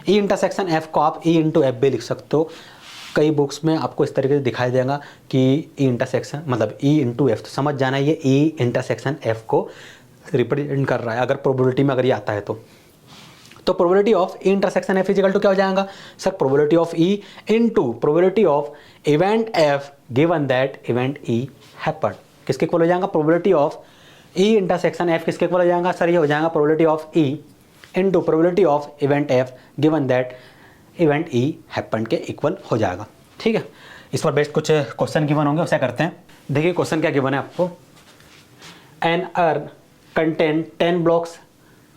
E intersection F को आप E into F भी लिख सकते हो। कई books में आपको इस तरीके से दिखाई देगा कि E intersection मतलब E into F, तो समझ जाना ये E intersection F को रिप्रेजेंट कर रहा है अगर प्रोबेबिलिटी में अगर ये आता है तो probability of E intersection F is equal to क्या हो जाएगा sir, probability of E into probability of event F given that event E happened. किसके इक्वल हो जाएगा, probability of E intersection F किसके इक्वल हो जाएगा सर, ये हो जाएगा probability of E into probability of event F given that event E happened के इक्वल हो जाएगा। ठीक है, इस पर बेस्ड कुछ क्वेश्चन गिवन होंगे, उसे करते हैं। देखिए क्वेश्चन क्या गिवन है आपको, an urn contain 10 blocks,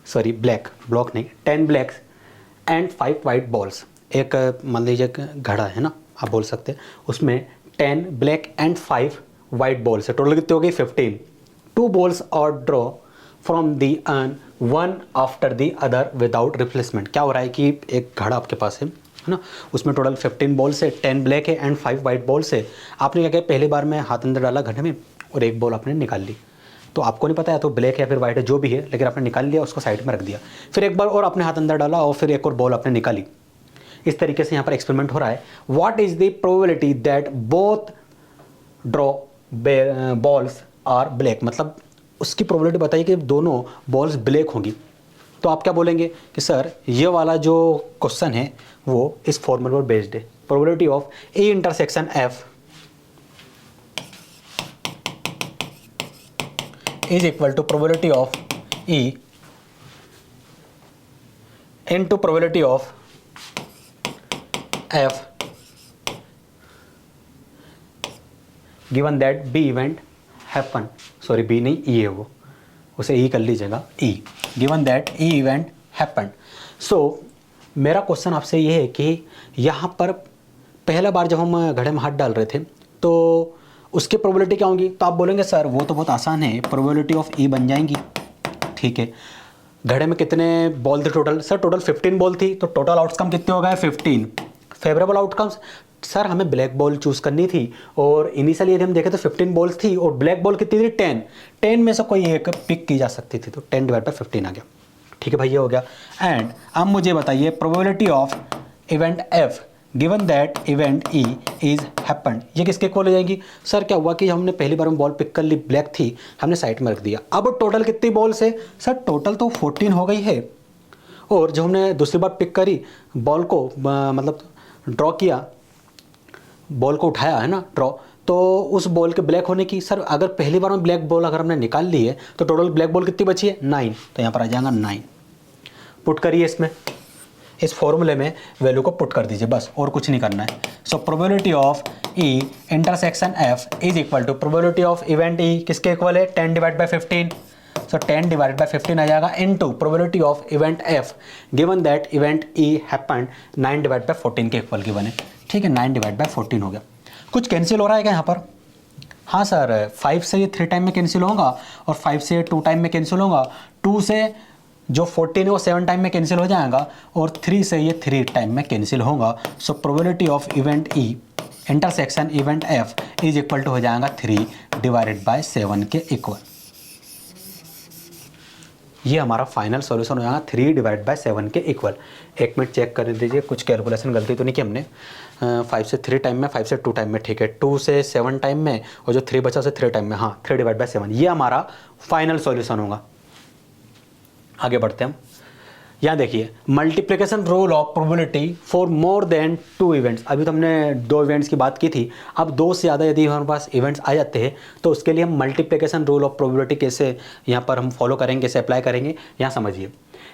sorry block नहीं 10 ब्लैक्स एंड 5 वाइट बॉल्स। एक मान लीजिए घड़ा है ना, आप बोल सकते हैं, उसमें 10 ब्लैक एंड 5 वाइट बॉल्स है, टोटल कितने हो गई 15। 2 बॉल्स और draw from the earn one after the other without replacement. क्या हो रहा है कि एक घड़ा आपके पास है ना, उसमें टोटल 15 बॉल्स है, 10 ब्लैक है एंड 5 वाइट बॉल्स है। आपने क्या किया, पहली बार में हाथ अंदर डाला घड़े में और एक बॉल आपने निकाल ली, तो आपको नहीं पता है तो ब्लैक है फिर वाइट है जो भी है, लेकिन आपने निकाल लिया, उसको साइड में रख दिया। फिर एक बार और आपने हाथ अंदर डाला और फिर एक और बॉल आपने निकाली। इस तरीके से यहाँ पर एक्सपेरिमेंट हो रहा है। What is the probability that both draw balls are black, मतलब उसकी प्रोबेबिलिटी बताइए कि दोनों बॉल्स ब्लैक होंगी। तो आप क्या बोलेंगे कि सर ये वाला जो क्वेश्चन है वो इस फॉर्मूले पर बेस्ड है। Probability of A intersection F is equal to probability of E into probability of F given that B event happen, sorry B नहीं E है वो, उसे E कर लीजिएगा, E given that E event happened। so मेरा question आपसे ये है कि यहाँ पर पहला बार जब हम घड़े में हाथ डाल रहे थे तो उसकी प्रोबेबिलिटी क्या होगी, तो आप बोलेंगे सर वो तो बहुत आसान है, प्रोबेबिलिटी ऑफ ई बन जाएंगी। ठीक है, घड़े में कितने बॉल थे टोटल, सर टोटल 15 बॉल थी, तो टोटल आउटकम कितने हो गए 15। फेवरेबल आउटकम्स, सर हमें ब्लैक बॉल चूज करनी थी और इनिशियली यदि हम देखें तो 15 बॉल्स थी और ब्लैक बॉल कितनी थी 10 में से कोई एक पिक की जा सकती थी, तो 10 डिवाइड बाय 15 आ गया। ठीक है भाई, ये हो गया। एंड अब मुझे बताइए probability of event F given that event E is happened, ये किसके इक्वल हो जाएगी। सर क्या हुआ कि हमने पहली बार में बॉल पिक कर ली, ब्लैक थी, हमने साइड में रख दिया। अब टोटल कितनी बॉल्स है, सर टोटल तो 14 हो गई है, और जब हमने दूसरी बार पिक करी बॉल को, मतलब ड्रॉ किया, बॉल को उठाया है ना ड्रॉ, तो उस बॉल के ब्लैक होने की, सर अगर पहली बार में ब्लैक बॉल अगर हमने निकाल ली है तो टोटल ब्लैक बॉल कितनी बची है 9, तो यहाँ पर आ जाएगा 9। पुट करिए इसमें, इस फॉर्मूले में वैल्यू को पुट कर दीजिए बस, और कुछ नहीं करना है। So probability of E intersection F is equal to probability of event E किसके इक्वल है 10 divide by 15, so 10 divide by 15 आ जाएगा into probability of event F given that event E happened 9 divide by 14 के equal given है। ठीक है, 9 divide by 14 हो गया। कुछ कैंसिल हो रहा है क्या यहाँ पर, हाँ सर 5 से ये 3 टाइम में कैंसिल होगा और 5 से ये 2 टाइम में कैंसिल होगा, 2 से जो 14 है वो 7 टाइम में कैंसिल हो जाएगा और 3 से ये 3 टाइम में कैंसिल होगा। So probability of event E intersection event F is equal to हो जाएगा 3 डिवाइडेड बाय 7 के इक्वल। ये हमारा फाइनल सॉल्यूशन हो जाएगा 3 डिवाइड बाय 7 के इक्वल। एक मिनट चेक कर दीजिए, कुछ कैलकुलेशन गलती तो नहीं की हमने। 5 से 3 टाइम में, 5 से 2 टाइम में, ठीक है, 2 से 7 टाइम में और जो 3 बचा से 3 टाइम में, हाँ 3 डिवाइड बाय 7, ये हमारा फाइनल सॉल्यूशन होगा। आगे बढ़ते हैं हम। यहाँ देखिए multiplication rule of probability for more than 2 events. अभी तो हमने 2 इवेंट्स की बात की थी, अब 2 से ज़्यादा यदि हमारे पास इवेंट्स आ जाते हैं तो उसके लिए हम मल्टीप्लिकेशन रूल ऑफ प्रोबेबिलिटी कैसे यहाँ पर हम फॉलो करेंगे, कैसे अप्लाई करेंगे, यहाँ समझिए।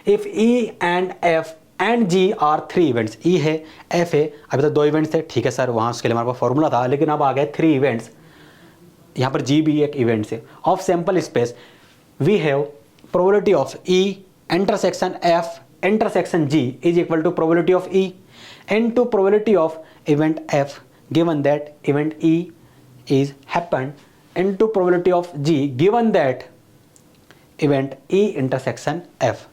If E and F and G are 3 events, E है एफ है, अभी तो 2 इवेंट्स थे, ठीक है सर, वहाँ उसके लिए हमारे पास फॉर्मूला था, लेकिन अब आ गए 3 इवेंट्स, यहाँ पर जी भी एक इवेंट है। Of sample space we have probability of E intersection F intersection G is equal to probability of E into probability of event F given that event E is happened into probability of G given that event E intersection F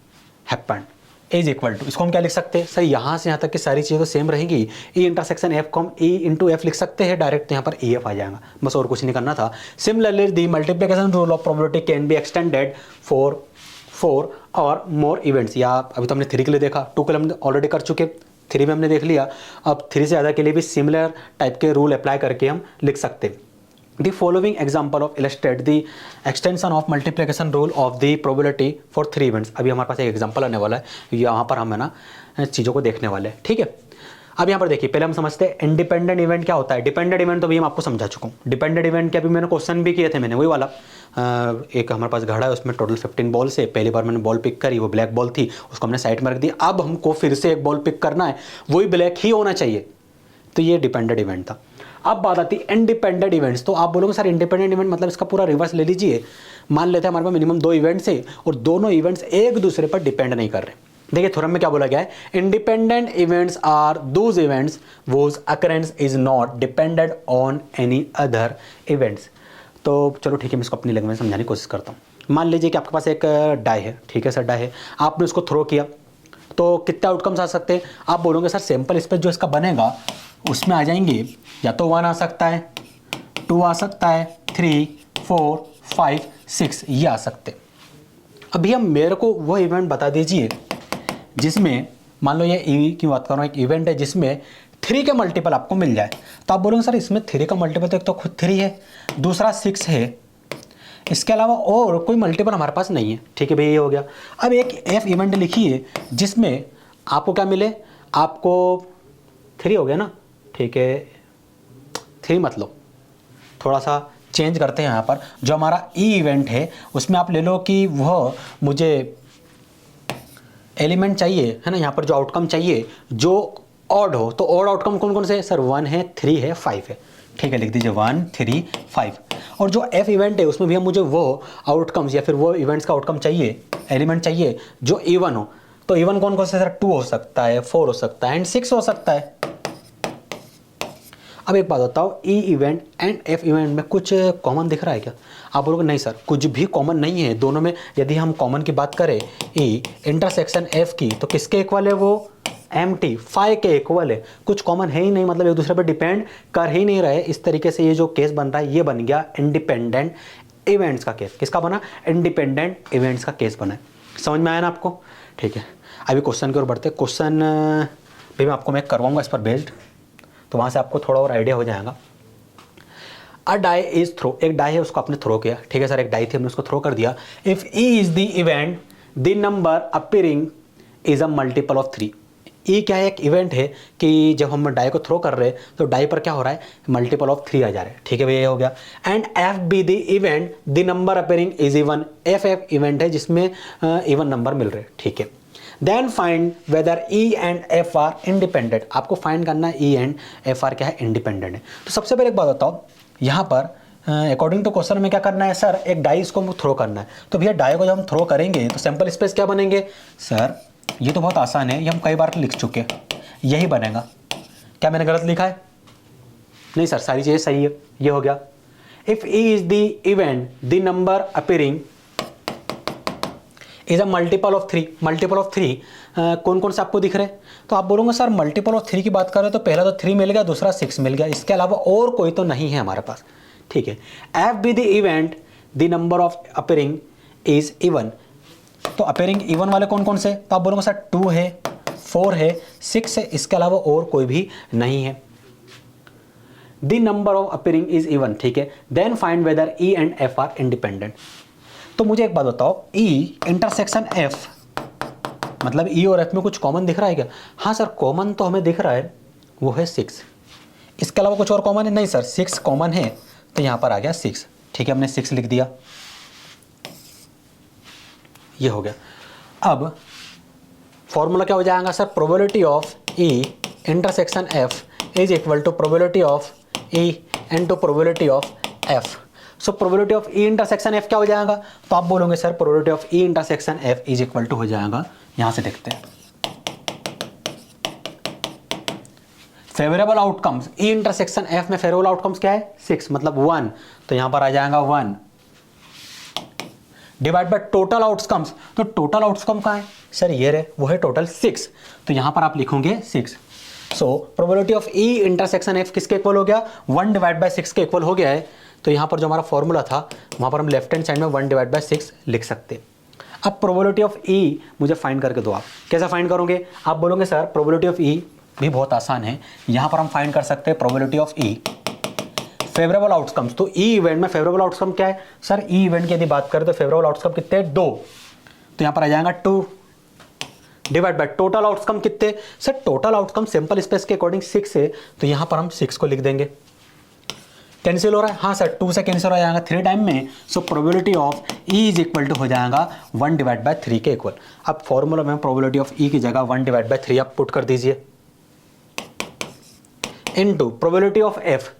happened is equal to, इसको हम क्या लिख सकते हैं sir, यहाँ से यहाँ तक की सारी चीज़ें तो सेम रहेंगी। E इंटरसेक्शन F को हम E इंटू F लिख सकते हैं डायरेक्ट, यहाँ पर EF आ जाएगा, बस और कुछ नहीं करना था। Similarly the multiplication rule of probability can be extended for 4 और मोर इवेंट्स, या अभी तो हमने 3 के लिए देखा, 2 के लिए हमने ऑलरेडी कर चुके, 3 में हमने देख लिया, अब 3 से ज़्यादा के लिए भी सिमिलर टाइप के रूल अप्लाई करके हम लिख सकते हैं। The following example of illustrate the extension of multiplication rule of the probability for 3 events. अभी हमारे पास एक एग्जाम्पल आने वाला है, यहाँ पर हम है ना चीज़ों को देखने वाले हैं, ठीक है। अब यहाँ पर देखिए, पहले हम समझते हैं इंडिपेंडेंट इवेंट क्या होता है। डिपेंडेंट इवेंट तो भी हम आपको समझा चुका हूँ। डिपेंडेंट इवेंट के अभी मैंने क्वेश्चन भी किए थे, मैंने वही वाला एक हमारे पास घड़ा है, उसमें टोटल 15 बॉल से पहली बार मैंने बॉल पिक करी, वो ब्लैक बॉल थी, उसको हमने साइड में रख दी। अब हमको फिर से एक बॉल पिक करना है, वही ब्लैक ही होना चाहिए, तो ये डिपेंडेंट इवेंट था। अब बात आती है इंडिपेंडेंट इवेंट्स। तो आप बोलोगे सर इंडिपेंडेंट इवेंट मतलब इसका पूरा रिवर्स ले लीजिए। मान लेते हैं हमारे पास मिनिमम 2 इवेंट्स है और दोनों इवेंट्स एक दूसरे पर डिपेंड नहीं कर रहे। देखिए थ्योरम में क्या बोला गया है, independent events are those events whose occurrence is not dependent on any other events। तो चलो ठीक है, मैं इसको अपनी लैंग्वेज में समझाने की कोशिश करता हूँ। मान लीजिए कि आपके पास एक डाई है, ठीक है सर, डाई है, आपने उसको थ्रो किया तो कितने आउटकम्स आ सकते हैं। आप बोलोगे सर सैंपल स्पेस जो इसका बनेगा उसमें आ जाएंगे या तो 1 आ सकता है, 2 आ सकता है, 3, 4, 5, 6 ये आ सकते। अभी हम मेरे को वो इवेंट बता दीजिए जिसमें मान लो ये ई की बात कर रहा हूँ, एक इवेंट है जिसमें 3 के मल्टीपल आपको मिल जाए। तो आप बोलोगे सर इसमें 3 का मल्टीपल तो एक तो खुद 3 है, दूसरा 6 है, इसके अलावा और कोई मल्टीपल हमारे पास नहीं है। ठीक है भैया, ये हो गया। अब एक एफ इवेंट लिखिए जिसमें आपको क्या मिले, आपको 3 हो गया ना, ठीक है 3 मत लो, थोड़ा सा चेंज करते हैं यहाँ पर। जो हमारा ई इवेंट है उसमें आप ले लो कि वह मुझे एलिमेंट चाहिए, है ना, यहाँ पर जो आउटकम चाहिए जो ऑड हो, तो ऑड आउटकम कौन कौन से है सर, 1 है, 3 है, 5 है। ठीक है, लिख दीजिए 1, 3, 5। और जो एफ इवेंट है उसमें भी हम मुझे वो आउटकम्स या फिर वो इवेंट्स का आउटकम चाहिए, एलिमेंट चाहिए जो इवन हो। तो इवन कौन कौन से सर, 2 हो सकता है, 4 हो सकता है एंड 6 हो सकता है। अब एक बात बताओ, ई इवेंट एंड एफ इवेंट में कुछ कॉमन दिख रहा है क्या? आप बोलोगे नहीं सर कुछ भी कॉमन नहीं है दोनों में। यदि हम कॉमन की बात करें ई इंटरसेक्शन एफ की, तो किसके इक्वल है वो, एम्प्टी, फाई के इक्वल है, कुछ कॉमन है ही नहीं, मतलब एक दूसरे पर डिपेंड कर ही नहीं रहे। इस तरीके से ये जो केस बन रहा है ये बन गया इंडिपेंडेंट इवेंट्स का केस। किसका बना, इंडिपेंडेंट इवेंट्स का केस बना है। समझ में आया ना आपको? ठीक है, अभी क्वेश्चन की ओर बढ़ते। क्वेश्चन भी मैं आपको मैं करवाऊंगा इस पर बेस्ड, तो वहाँ से आपको थोड़ा और आइडिया हो जाएगा। अ डाई इज थ्रो, एक डाई है उसको आपने थ्रो किया, ठीक है सर, एक डाई थी हमने उसको थ्रो कर दिया। If E is the event the number appearing is a multiple of 3। ई क्या है, एक इवेंट है कि जब हम डाई को थ्रो कर रहे हैं तो डाई पर क्या हो रहा है, मल्टीपल ऑफ 3 आ जा रहे हैं। ठीक है भैया, ये हो गया। And F be the event the number appearing is even. F event है जिसमें इवन नंबर मिल रहे हैं। ठीक है, then find whether E and F are independent. आपको फाइंड करना है ई एंड एफ आर क्या है, इंडिपेंडेंट है। तो सबसे पहले एक बात बताओ, यहाँ पर अकॉर्डिंग टू क्वेश्चन में क्या करना है सर, एक डाई इसको थ्रो करना है। तो भैया डाई को जब हम थ्रो करेंगे तो सैंपल स्पेस क्या बनेंगे सर, ये तो बहुत आसान है, ये हम कई बार लिख चुके हैं, यही बनेगा। क्या मैंने गलत लिखा है? नहीं सर, सारी चीज़ें सही है। ये हो गया। If E is the event the number appearing is a multiple of 3। Multiple of 3 कौन कौन से आपको दिख रहे हैं? तो आप बोलोगे सर मल्टीपल ऑफ 3 की बात करें तो पहला तो 3 मिल गया, दूसरा 6 मिल गया, इसके अलावा और कोई तो नहीं है हमारे पास। ठीक है, F be the event the number of appearing is even. तो अपीयरिंग इवन वाले कौन कौन से? तो आप बोलोगे सर 2 है, 4 है, 6 है, इसके अलावा और कोई भी नहीं है। The number of appearing is even. ठीक है, then find whether E and F are independent. तो मुझे एक बात बताओ, ई इंटरसेक्शन एफ मतलब ई और एफ में कुछ कॉमन दिख रहा है क्या? हाँ सर, कॉमन तो हमें दिख रहा है, वो है 6। इसके अलावा कुछ और कॉमन है? नहीं सर, 6 कॉमन है, तो यहाँ पर आ गया 6। ठीक है, हमने 6 लिख दिया, ये हो गया। अब फॉर्मूला क्या हो जाएगा sir, probability of E intersection F is equal to probability of E into probability of F. So probability of E intersection F क्या हो जाएगा? तो आप बोलोगे sir probability of E intersection F is equal to हो जाएगा, यहां से देखते हैं, favourable outcomes E intersection F में फेवरेबल आउटकम्स क्या है, 6 मतलब 1, तो यहां पर आ जाएगा 1 डिवाइड बाय टोटल आउटकम्स। तो टोटल आउटकम कहाँ है सर, ये रहे, वो है टोटल 6, तो यहां पर आप लिखोगे 6। सो probability of E intersection F किसके इक्वल हो गया, 1 डिवाइड बाय 6 के इक्वल हो गया है। तो यहाँ पर जो हमारा फॉर्मूला था वहाँ पर हम लेफ्ट हैंड साइड में 1 डिवाइड बाय 6 लिख सकते। अब प्रोबेबिलिटी ऑफ ई मुझे फाइंड करके दो। आप कैसे फाइंड करोगे? आप बोलोगे सर प्रोबेबिलिटी ऑफ ई भी बहुत आसान है, यहाँ पर हम फाइंड कर सकते हैं probability of E favourable outcomes. तो ई इवेंट में फेवरेबल आउटकम क्या है सर, ई इवेंट की यदि बात करें तो फेवरेबल आउटकम कितने हैं, 2, तो यहाँ पर आ जाएगा 2। डिवाइड बाय टोटल आउटकम कितने sir, total outcome sample space के अकॉर्डिंग 6 है, तो यहाँ पर हम 6 को लिख देंगे। कैंसिल हो रहा है, हाँ सर 2 से कैंसिल हो जाएगा 3 टाइम में, so probability of E is equal to हो जाएगा 1 डिवाइड बाय 3 के इक्वल। अब फॉर्मूला में प्रोबेबिलिटी ऑफ ई की जगह 1 डिवाइड बाय 3 आप पुट कर दीजिए, into probability of F.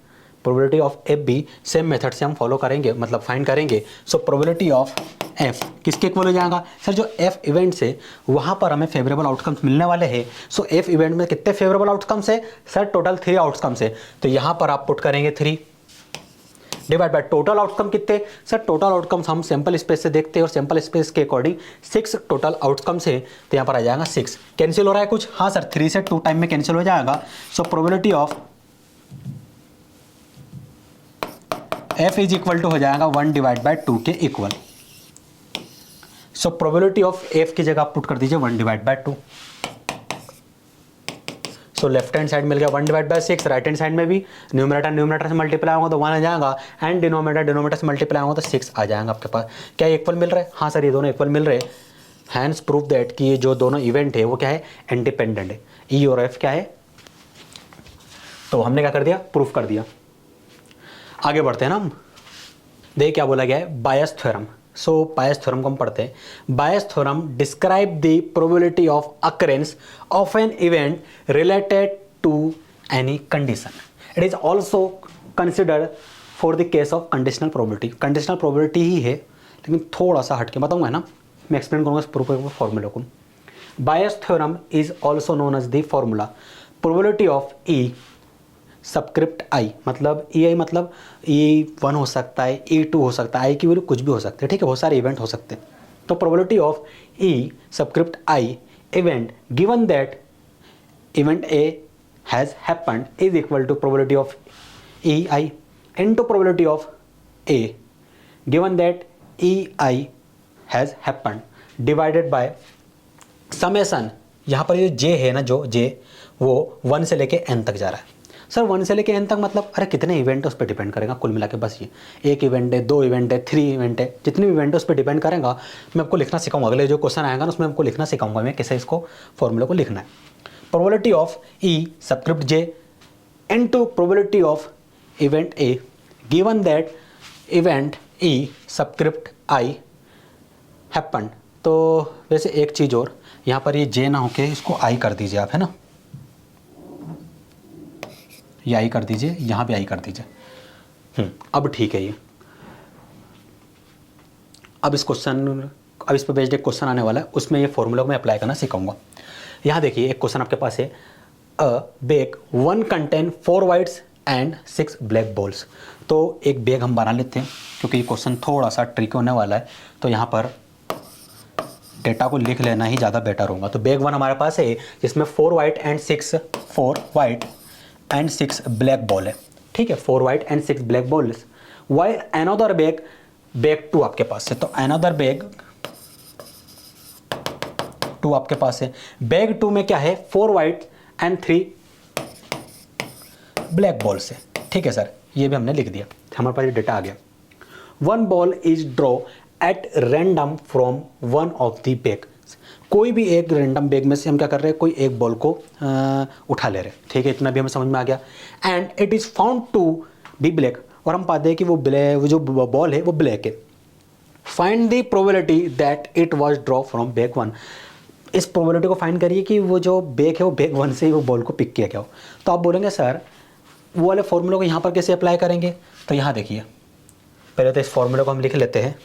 Probability of F भी सेम मेथड से हम फॉलो करेंगे, मतलब फाइंड करेंगे। सो प्रोबेबिलिटी ऑफ एफ किसके इक्वल हो जाएगा सर, जो एफ इवेंट्स है वहाँ पर हमें फेवरेबल आउटकम्स मिलने वाले हैं। सो एफ इवेंट में कितने फेवरेबल आउटकम्स है सर, टोटल 3 आउटकम्स है, तो यहाँ पर आप पुट करेंगे 3 डिवाइड बाय टोटल आउटकम कितने सर, टोटल आउटकम्स हम सैंपल स्पेस से देखते हैं और सैंपल स्पेस के अकॉर्डिंग 6 टोटल आउटकम्स है, तो यहाँ पर आ जाएगा 6। कैंसिल हो रहा है कुछ, हाँ सर 3 से 2 टाइम में कैंसिल हो जाएगा। So probability of F is equal to हो जाएगा 1 डिवाइड बाय 2 के equal. So probability of F की जगह आप पुट कर दीजिए 1 divide by 2। So left hand side मिल गया 1 divide by 6, right hand side में भी न्यूमरेटर से मल्टीप्लाई होगा तो 1 आ जाएगा, एंड डिनोमिनेटर से मल्टीप्लाई होगा तो 6 आ जाएगा आपके पास। क्या इक्वल मिल रहा है, हाँ सर ये दोनों इक्वल मिल रहे हैं। हैंस प्रूफ दैट कि ये जो दोनों इवेंट है वो क्या है, इंडिपेंडेंट है। ई और एफ क्या है, तो हमने क्या कर दिया, प्रूफ कर दिया। आगे बढ़ते हैं ना हम, देखिए क्या बोला गया है, बायस थ्योरम। सो बायस थ्योरम को हम पढ़ते हैं। Bayes theorem describe the probability of occurrence of an event related to any condition. It is also considered for the case of conditional probability. Conditional probability ही है लेकिन थोड़ा सा हटके बताऊंगा ना, मैं एक्सप्लेन करूंगा इस प्रूफ फॉर्मूला को। Bayes theorem is also known as the formula probability of E subscript I, मतलब ई आई मतलब E1 हो सकता है, E2 हो सकता है, आई की वैल्यू कुछ भी हो सकती है, ठीक है, बहुत सारे इवेंट हो सकते हैं। तो probability of E subscript I event given that event A has happened is equal to probability of E I into probability of A given that E I has happened divided by summation. यहाँ पर ये जे है ना, जो जे वो 1 से लेके n तक जा रहा है। सर 1 से लेके n तक मतलब अरे कितने इवेंट है उस पर डिपेंड करेगा, कुल मिला के बस ये 1 इवेंट है, 2 इवेंट है, 3 इवेंट है, जितने भी इवेंट है उस पर डिपेंड करेगा। मैं आपको लिखना सिखाऊंगा, अगले जो क्वेश्चन आएगा ना उसमें आपको लिखना सिखाऊंगा मैं कैसे इसको फॉर्मूला को लिखना है। Probability of E subscript J into probability of event A given that event E subscript I happened. तो वैसे एक चीज़ और, यहाँ पर ये जे ना होके इसको आई कर दीजिए आप, है ना, ये आई कर दीजिए, यहाँ भी आई कर दीजिए। अब ठीक है ये। अब इस पर बेस्ड एक क्वेश्चन आने वाला है, उसमें ये फॉर्मूला को मैं अप्लाई करना सिखाऊंगा। यहाँ देखिए एक क्वेश्चन आपके पास है, a bag 1 contain 4 whites and 6 black balls. तो एक बैग हम बना लेते हैं क्योंकि ये क्वेश्चन थोड़ा सा ट्रिकी होने वाला है, तो यहाँ पर डेटा को लिख लेना ही ज़्यादा बेटर होगा। तो बैग 1 हमारे पास है जिसमें 4 वाइट एंड 6 ब्लैक बॉल है, ठीक है, 4 white and 6 black balls. While another bag 2 आपके पास है, तो अनदर बैग 2 आपके पास है। बैग 2 में क्या है, 4 वाइट एंड 3 ब्लैक बॉल्स है, ठीक है सर, ये भी हमने लिख दिया, हमारे पास ये डेटा आ गया। 1 ball is draw at random from one of the bag. कोई भी एक रैंडम बैग में से हम क्या कर रहे हैं, कोई एक बॉल को उठा ले रहे हैं, ठीक है, इतना भी हमें समझ में आ गया। And it is found to be black, और हम पाते हैं कि वो जो बॉल है वो ब्लैक है। Find the probability that it was draw from bag 1। इस प्रोबेबिलिटी को फाइंड करिए कि वो जो बैग है वो बैग 1 से ही वो बॉल को पिक किया गया हो। तो आप बोलेंगे सर वो वाले फॉर्मूले को यहाँ पर कैसे अप्लाई करेंगे, तो यहाँ देखिए, पहले तो इस फॉर्मूले को हम लिख लेते हैं।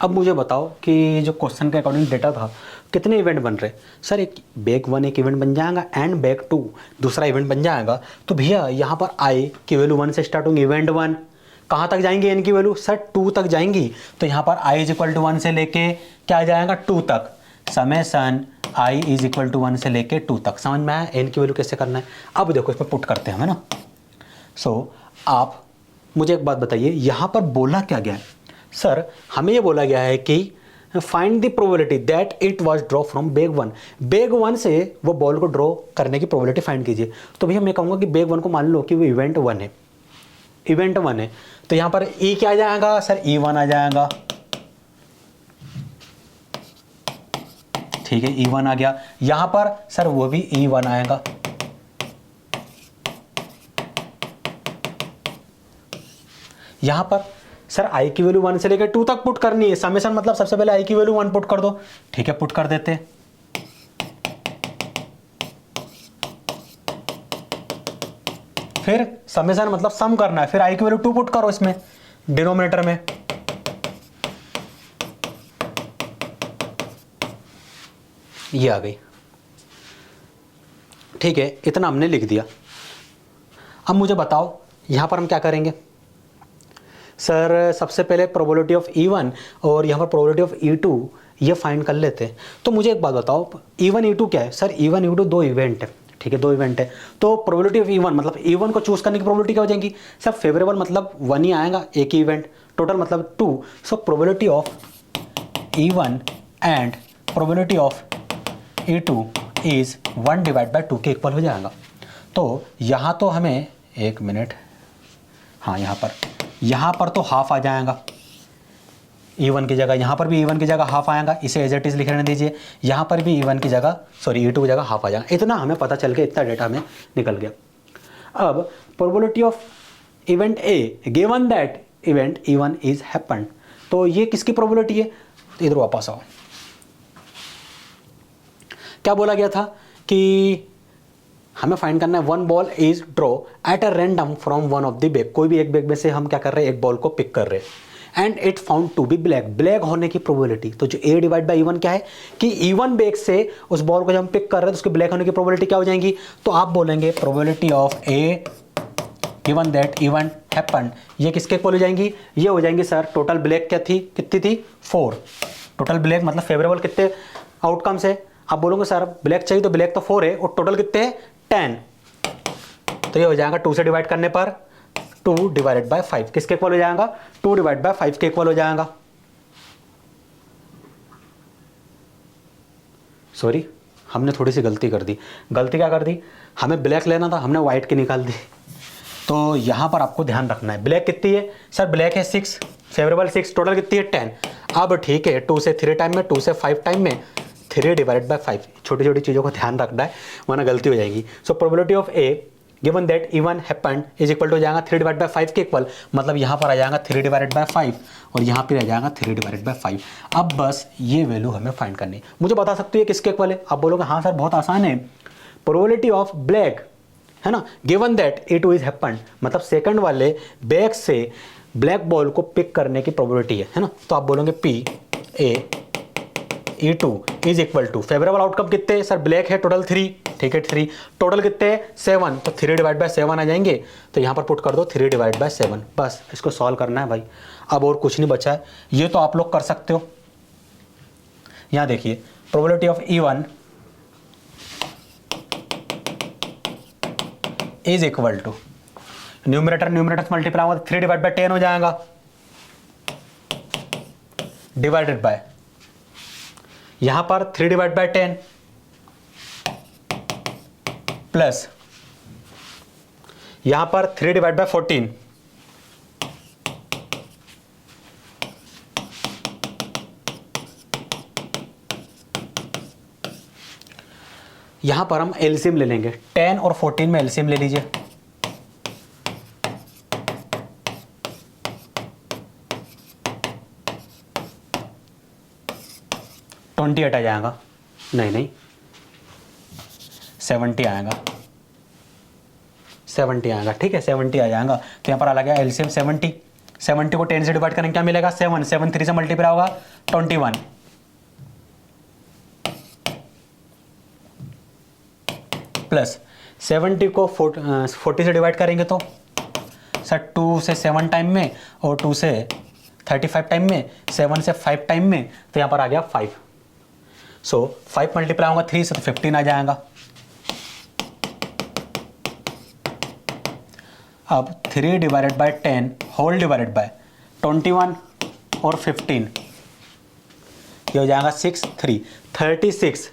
अब मुझे बताओ कि जो क्वेश्चन के अकॉर्डिंग डेटा था कितने इवेंट बन रहे। सर एक बैक 1 एक इवेंट बन जाएगा एंड बैक 2 दूसरा इवेंट बन जाएगा। तो भैया यहाँ पर आई की वैल्यू 1 से स्टार्ट होंगी, इवेंट 1 कहाँ तक जाएंगी, एन की वैल्यू सर 2 तक जाएंगी। तो यहाँ पर आई इज इक्वल टू 1 से लेके क्या आ जाएगा 2 तक, summation I is equal to 1 से लेके 2 तक। समझ में आया एन की वैल्यू कैसे करना है। अब देखो इसमें पुट करते हैं, है ना। सो आप मुझे एक बात बताइए, यहाँ पर बोला क्या गया है। सर हमें ये बोला गया है कि find the probability that it was draw from bag 1। Bag 1 से वो बॉल को ड्रॉ करने की प्रोबेबिलिटी फाइंड कीजिए। तो भैया मैं कहूँगा कि बैग 1 को मान लो कि वो इवेंट 1 है, इवेंट 1 है। तो यहाँ पर ई क्या आ जाएगा सर, E1 आ जाएगा। ठीक है E1 आ गया। यहाँ पर सर वो भी E1 आएगा। यहाँ पर सर आई की वैल्यू 1 से लेकर 2 तक पुट करनी है। समेशन मतलब सबसे पहले आई की वैल्यू 1 पुट कर दो। ठीक है पुट कर देते हैं। फिर समेशन मतलब सम करना है, फिर आई की वैल्यू 2 पुट करो इसमें डिनोमिनेटर में। ये आ गई। ठीक है इतना हमने लिख दिया। अब मुझे बताओ यहां पर हम क्या करेंगे। सर सबसे पहले प्रोबेबिलिटी ऑफ E1 और यहाँ पर प्रोबेबिलिटी ऑफ E2 ये फाइंड कर लेते हैं। तो मुझे एक बात बताओ E1 E2 क्या है। सर E1 E2 दो इवेंट है। ठीक है दो इवेंट है। तो प्रोबेबिलिटी ऑफ E1 मतलब E1 को चूज करने की प्रोबेबिलिटी क्या हो जाएगी सर, फेवरेबल मतलब 1 ही आएगा, एक ही इवेंट, टोटल मतलब 2। So probability of E1 and probability of E2 is 1 divide by 2 के इक्वल हो जाएगा। तो यहाँ तो हमें एक मिनट, हाँ यहाँ पर तो हाफ आ जाएगा E1 की जगह, यहाँ पर भी E1 की जगह हाफ आएगा, इसे एज इट इज लिख रहने दीजिए। यहाँ पर भी E1 की जगह सॉरी E2 की जगह हाफ आ जाएगा। इतना हमें पता चल गया, इतना डेटा हमें निकल गया। अब probability of event A given that event E1 is happened. तो ये किसकी प्रोबेबिलिटी है, तो इधर वापस आओ। क्या बोला गया था कि हमें फाइंड करना है 1 ball is draw at a random from 1 of the bag. कोई भी एक बैग में से हम क्या कर रहे हैं, एक बॉल को पिक कर रहे हैं and it found to be black. Black होने की प्रोबेबिलिटी, तो जो ए डिवाइड बाई E1 क्या है कि E1 बैग से उस बॉल को जब हम पिक कर रहे हैं तो उसके ब्लैक होने की प्रोबेबिलिटी क्या हो जाएंगी। तो आप बोलेंगे probability of A given that event happened, ये किसके इक्वल हो जाएंगी, ये हो जाएंगी सर टोटल ब्लैक क्या थी, कितनी थी 4। टोटल ब्लैक मतलब फेवरेबल कितने आउटकम्स है। आप बोलोगे सर ब्लैक चाहिए तो ब्लैक तो 4 है और टोटल कितने हैं 10। तो ये हो जाएगा 2 से डिवाइड करने पर 2 डिवाइडेड बाय 5 किसके इक्वल हो जाएगा, 2 डिवाइड बाय 5 के इक्वल हो जाएगा। सॉरी हमने थोड़ी सी गलती कर दी। गलती क्या कर दी, हमें ब्लैक लेना था, हमने व्हाइट की निकाल दी। तो यहां पर आपको ध्यान रखना है ब्लैक कितनी है सर, ब्लैक है 6, फेवरेबल 6, टोटल कितनी है 10। अब ठीक है 2 से 3 टाइम में, 2 से 5 टाइम में 3 डिवाइडेड बाय 5। छोटी छोटी चीज़ों को ध्यान रखना है वरना गलती हो जाएगी। So probability of A given that even happened is equal to हो जाएगा 3 डिवाइड बाय 5 के इक्वल, मतलब यहाँ पर आ जाएगा 3 डिवाइडेड बाय 5 और यहाँ पर आ जाएगा 3 डिवाइडेड बाय 5। अब बस ये वैल्यू हमें फाइंड करनी है। मुझे बता सकते हो ये किसके इक्वल है। आप बोलोगे हाँ सर बहुत आसान है, प्रोबेबिलिटी ऑफ ब्लैक है ना, given that E2 is happened मतलब सेकंड वाले बैग से ब्लैक बॉल को पिक करने की प्रोबेबिलिटी है ना। तो आप बोलोगे P A E2 is equal to favourable outcome कितने सर, ब्लैक है टोटल 3, ठीक है 3, टोटल कितने 7, तो 3 डिवाइड बाय 7 आ जाएंगे। तो यहाँ पर पुट कर दो 3 डिवाइड बाय 7, बस इसको सॉल्व करना है भाई। अब और कुछ नहीं बचा है, ये तो आप लोग कर सकते हो। यहाँ देखिए probability of E1 is equal to numerator multiply होगा 3 डिवाइड बाय 10 हो जाएगा, डिवाइडेड बाय यहां पर 3 डिवाइड बाय 10 प्लस यहां पर 3 डिवाइड बाय 14 यहां पर हम एलसीएम ले लेंगे, 10 और 14 में एलसीएम ले लीजिए। ट्वेंटी आ जाएगा, नहीं 70 आएगा, 70 आएगा, ठीक है 70 आ जाएगा। तो यहाँ पर आ गया एलसीएम 70, 70 को 10 से डिवाइड करेंगे क्या मिलेगा 7, 7 3 से मल्टीप्लाई होगा 21 प्लस 70 को 40 से डिवाइड करेंगे तो सर 2 से 7 टाइम में और 2 से 35 टाइम में, 7 से 5 टाइम में, तो यहाँ पर आ गया 5। सो 5 मल्टीप्लाई होगा 3 से तो 15 आ जाएगा। अब 3 divided by 10 whole divided by 21 और 15 ये हो जाएगा 6 3 36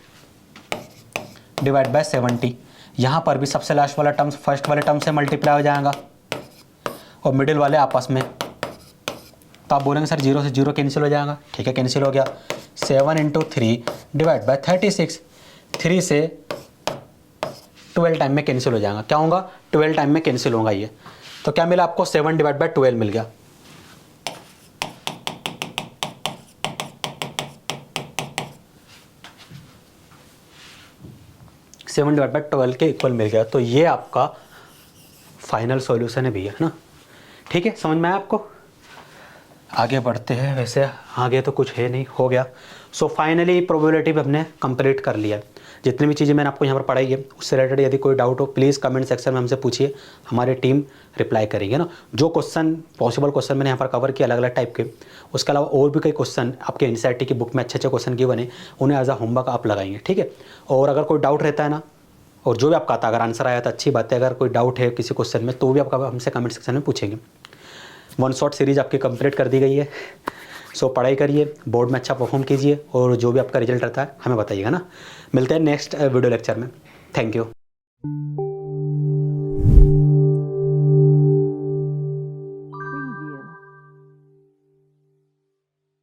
डिवाइड बाय 70। यहाँ पर भी सबसे लास्ट वाला टर्म्स फर्स्ट वाले टर्म से मल्टीप्लाई हो जाएगा और मिडिल वाले आपस में, तो आप बोलेंगे सर 0 से 0 कैंसिल हो जाएगा। ठीक है, कैंसिल हो गया। 7 × 3 डिवाइड बाय 36, 3 से 12 टाइम में कैंसिल हो जाएगा। क्या होगा 12 टाइम में कैंसिल होगा ये। तो क्या मिला आपको 7 डिवाइड बाय 12 मिल गया। सेवन डिवाइड बाय 12 के इक्वल मिल गया। तो ये आपका फाइनल सॉल्यूशन है भैया, है ना। ठीक है, समझ में आया आपको। आगे बढ़ते हैं। वैसे आगे तो कुछ है नहीं, हो गया। सो फाइनली प्रोबेबिलिटी भी हमने कंप्लीट कर लिया। जितनी भी चीज़ें मैंने आपको यहाँ पर पढ़ाई है उससे रिलेटेड यदि कोई डाउट हो प्लीज़ कमेंट सेक्शन में हमसे पूछिए, हमारी टीम रिप्लाई करेगी ना। जो क्वेश्चन पॉसिबल क्वेश्चन मैंने यहाँ पर कवर किया अलग अलग टाइप के, उसके अलावा और भी कई क्वेश्चन आपके एनसीईआरटी की बुक में अच्छे अच्छे क्वेश्चन की बने, उन्हें एज अ होमवर्क आप लगाएंगे। ठीक है, और अगर कोई डाउट रहता है ना, और जो भी आपका आता अगर आंसर आया तो अच्छी बात है, अगर कोई डाउट है किसी क्वेश्चन में तो भी आपका हमसे कमेंट सेक्शन में पूछेंगे। 1 शॉट सीरीज़ आपकी कंप्लीट कर दी गई है। सो पढ़ाई करिए, बोर्ड में अच्छा परफॉर्म कीजिए और जो भी आपका रिजल्ट रहता है हमें बताइएगा ना। मिलते हैं नेक्स्ट वीडियो लेक्चर में। Thank you.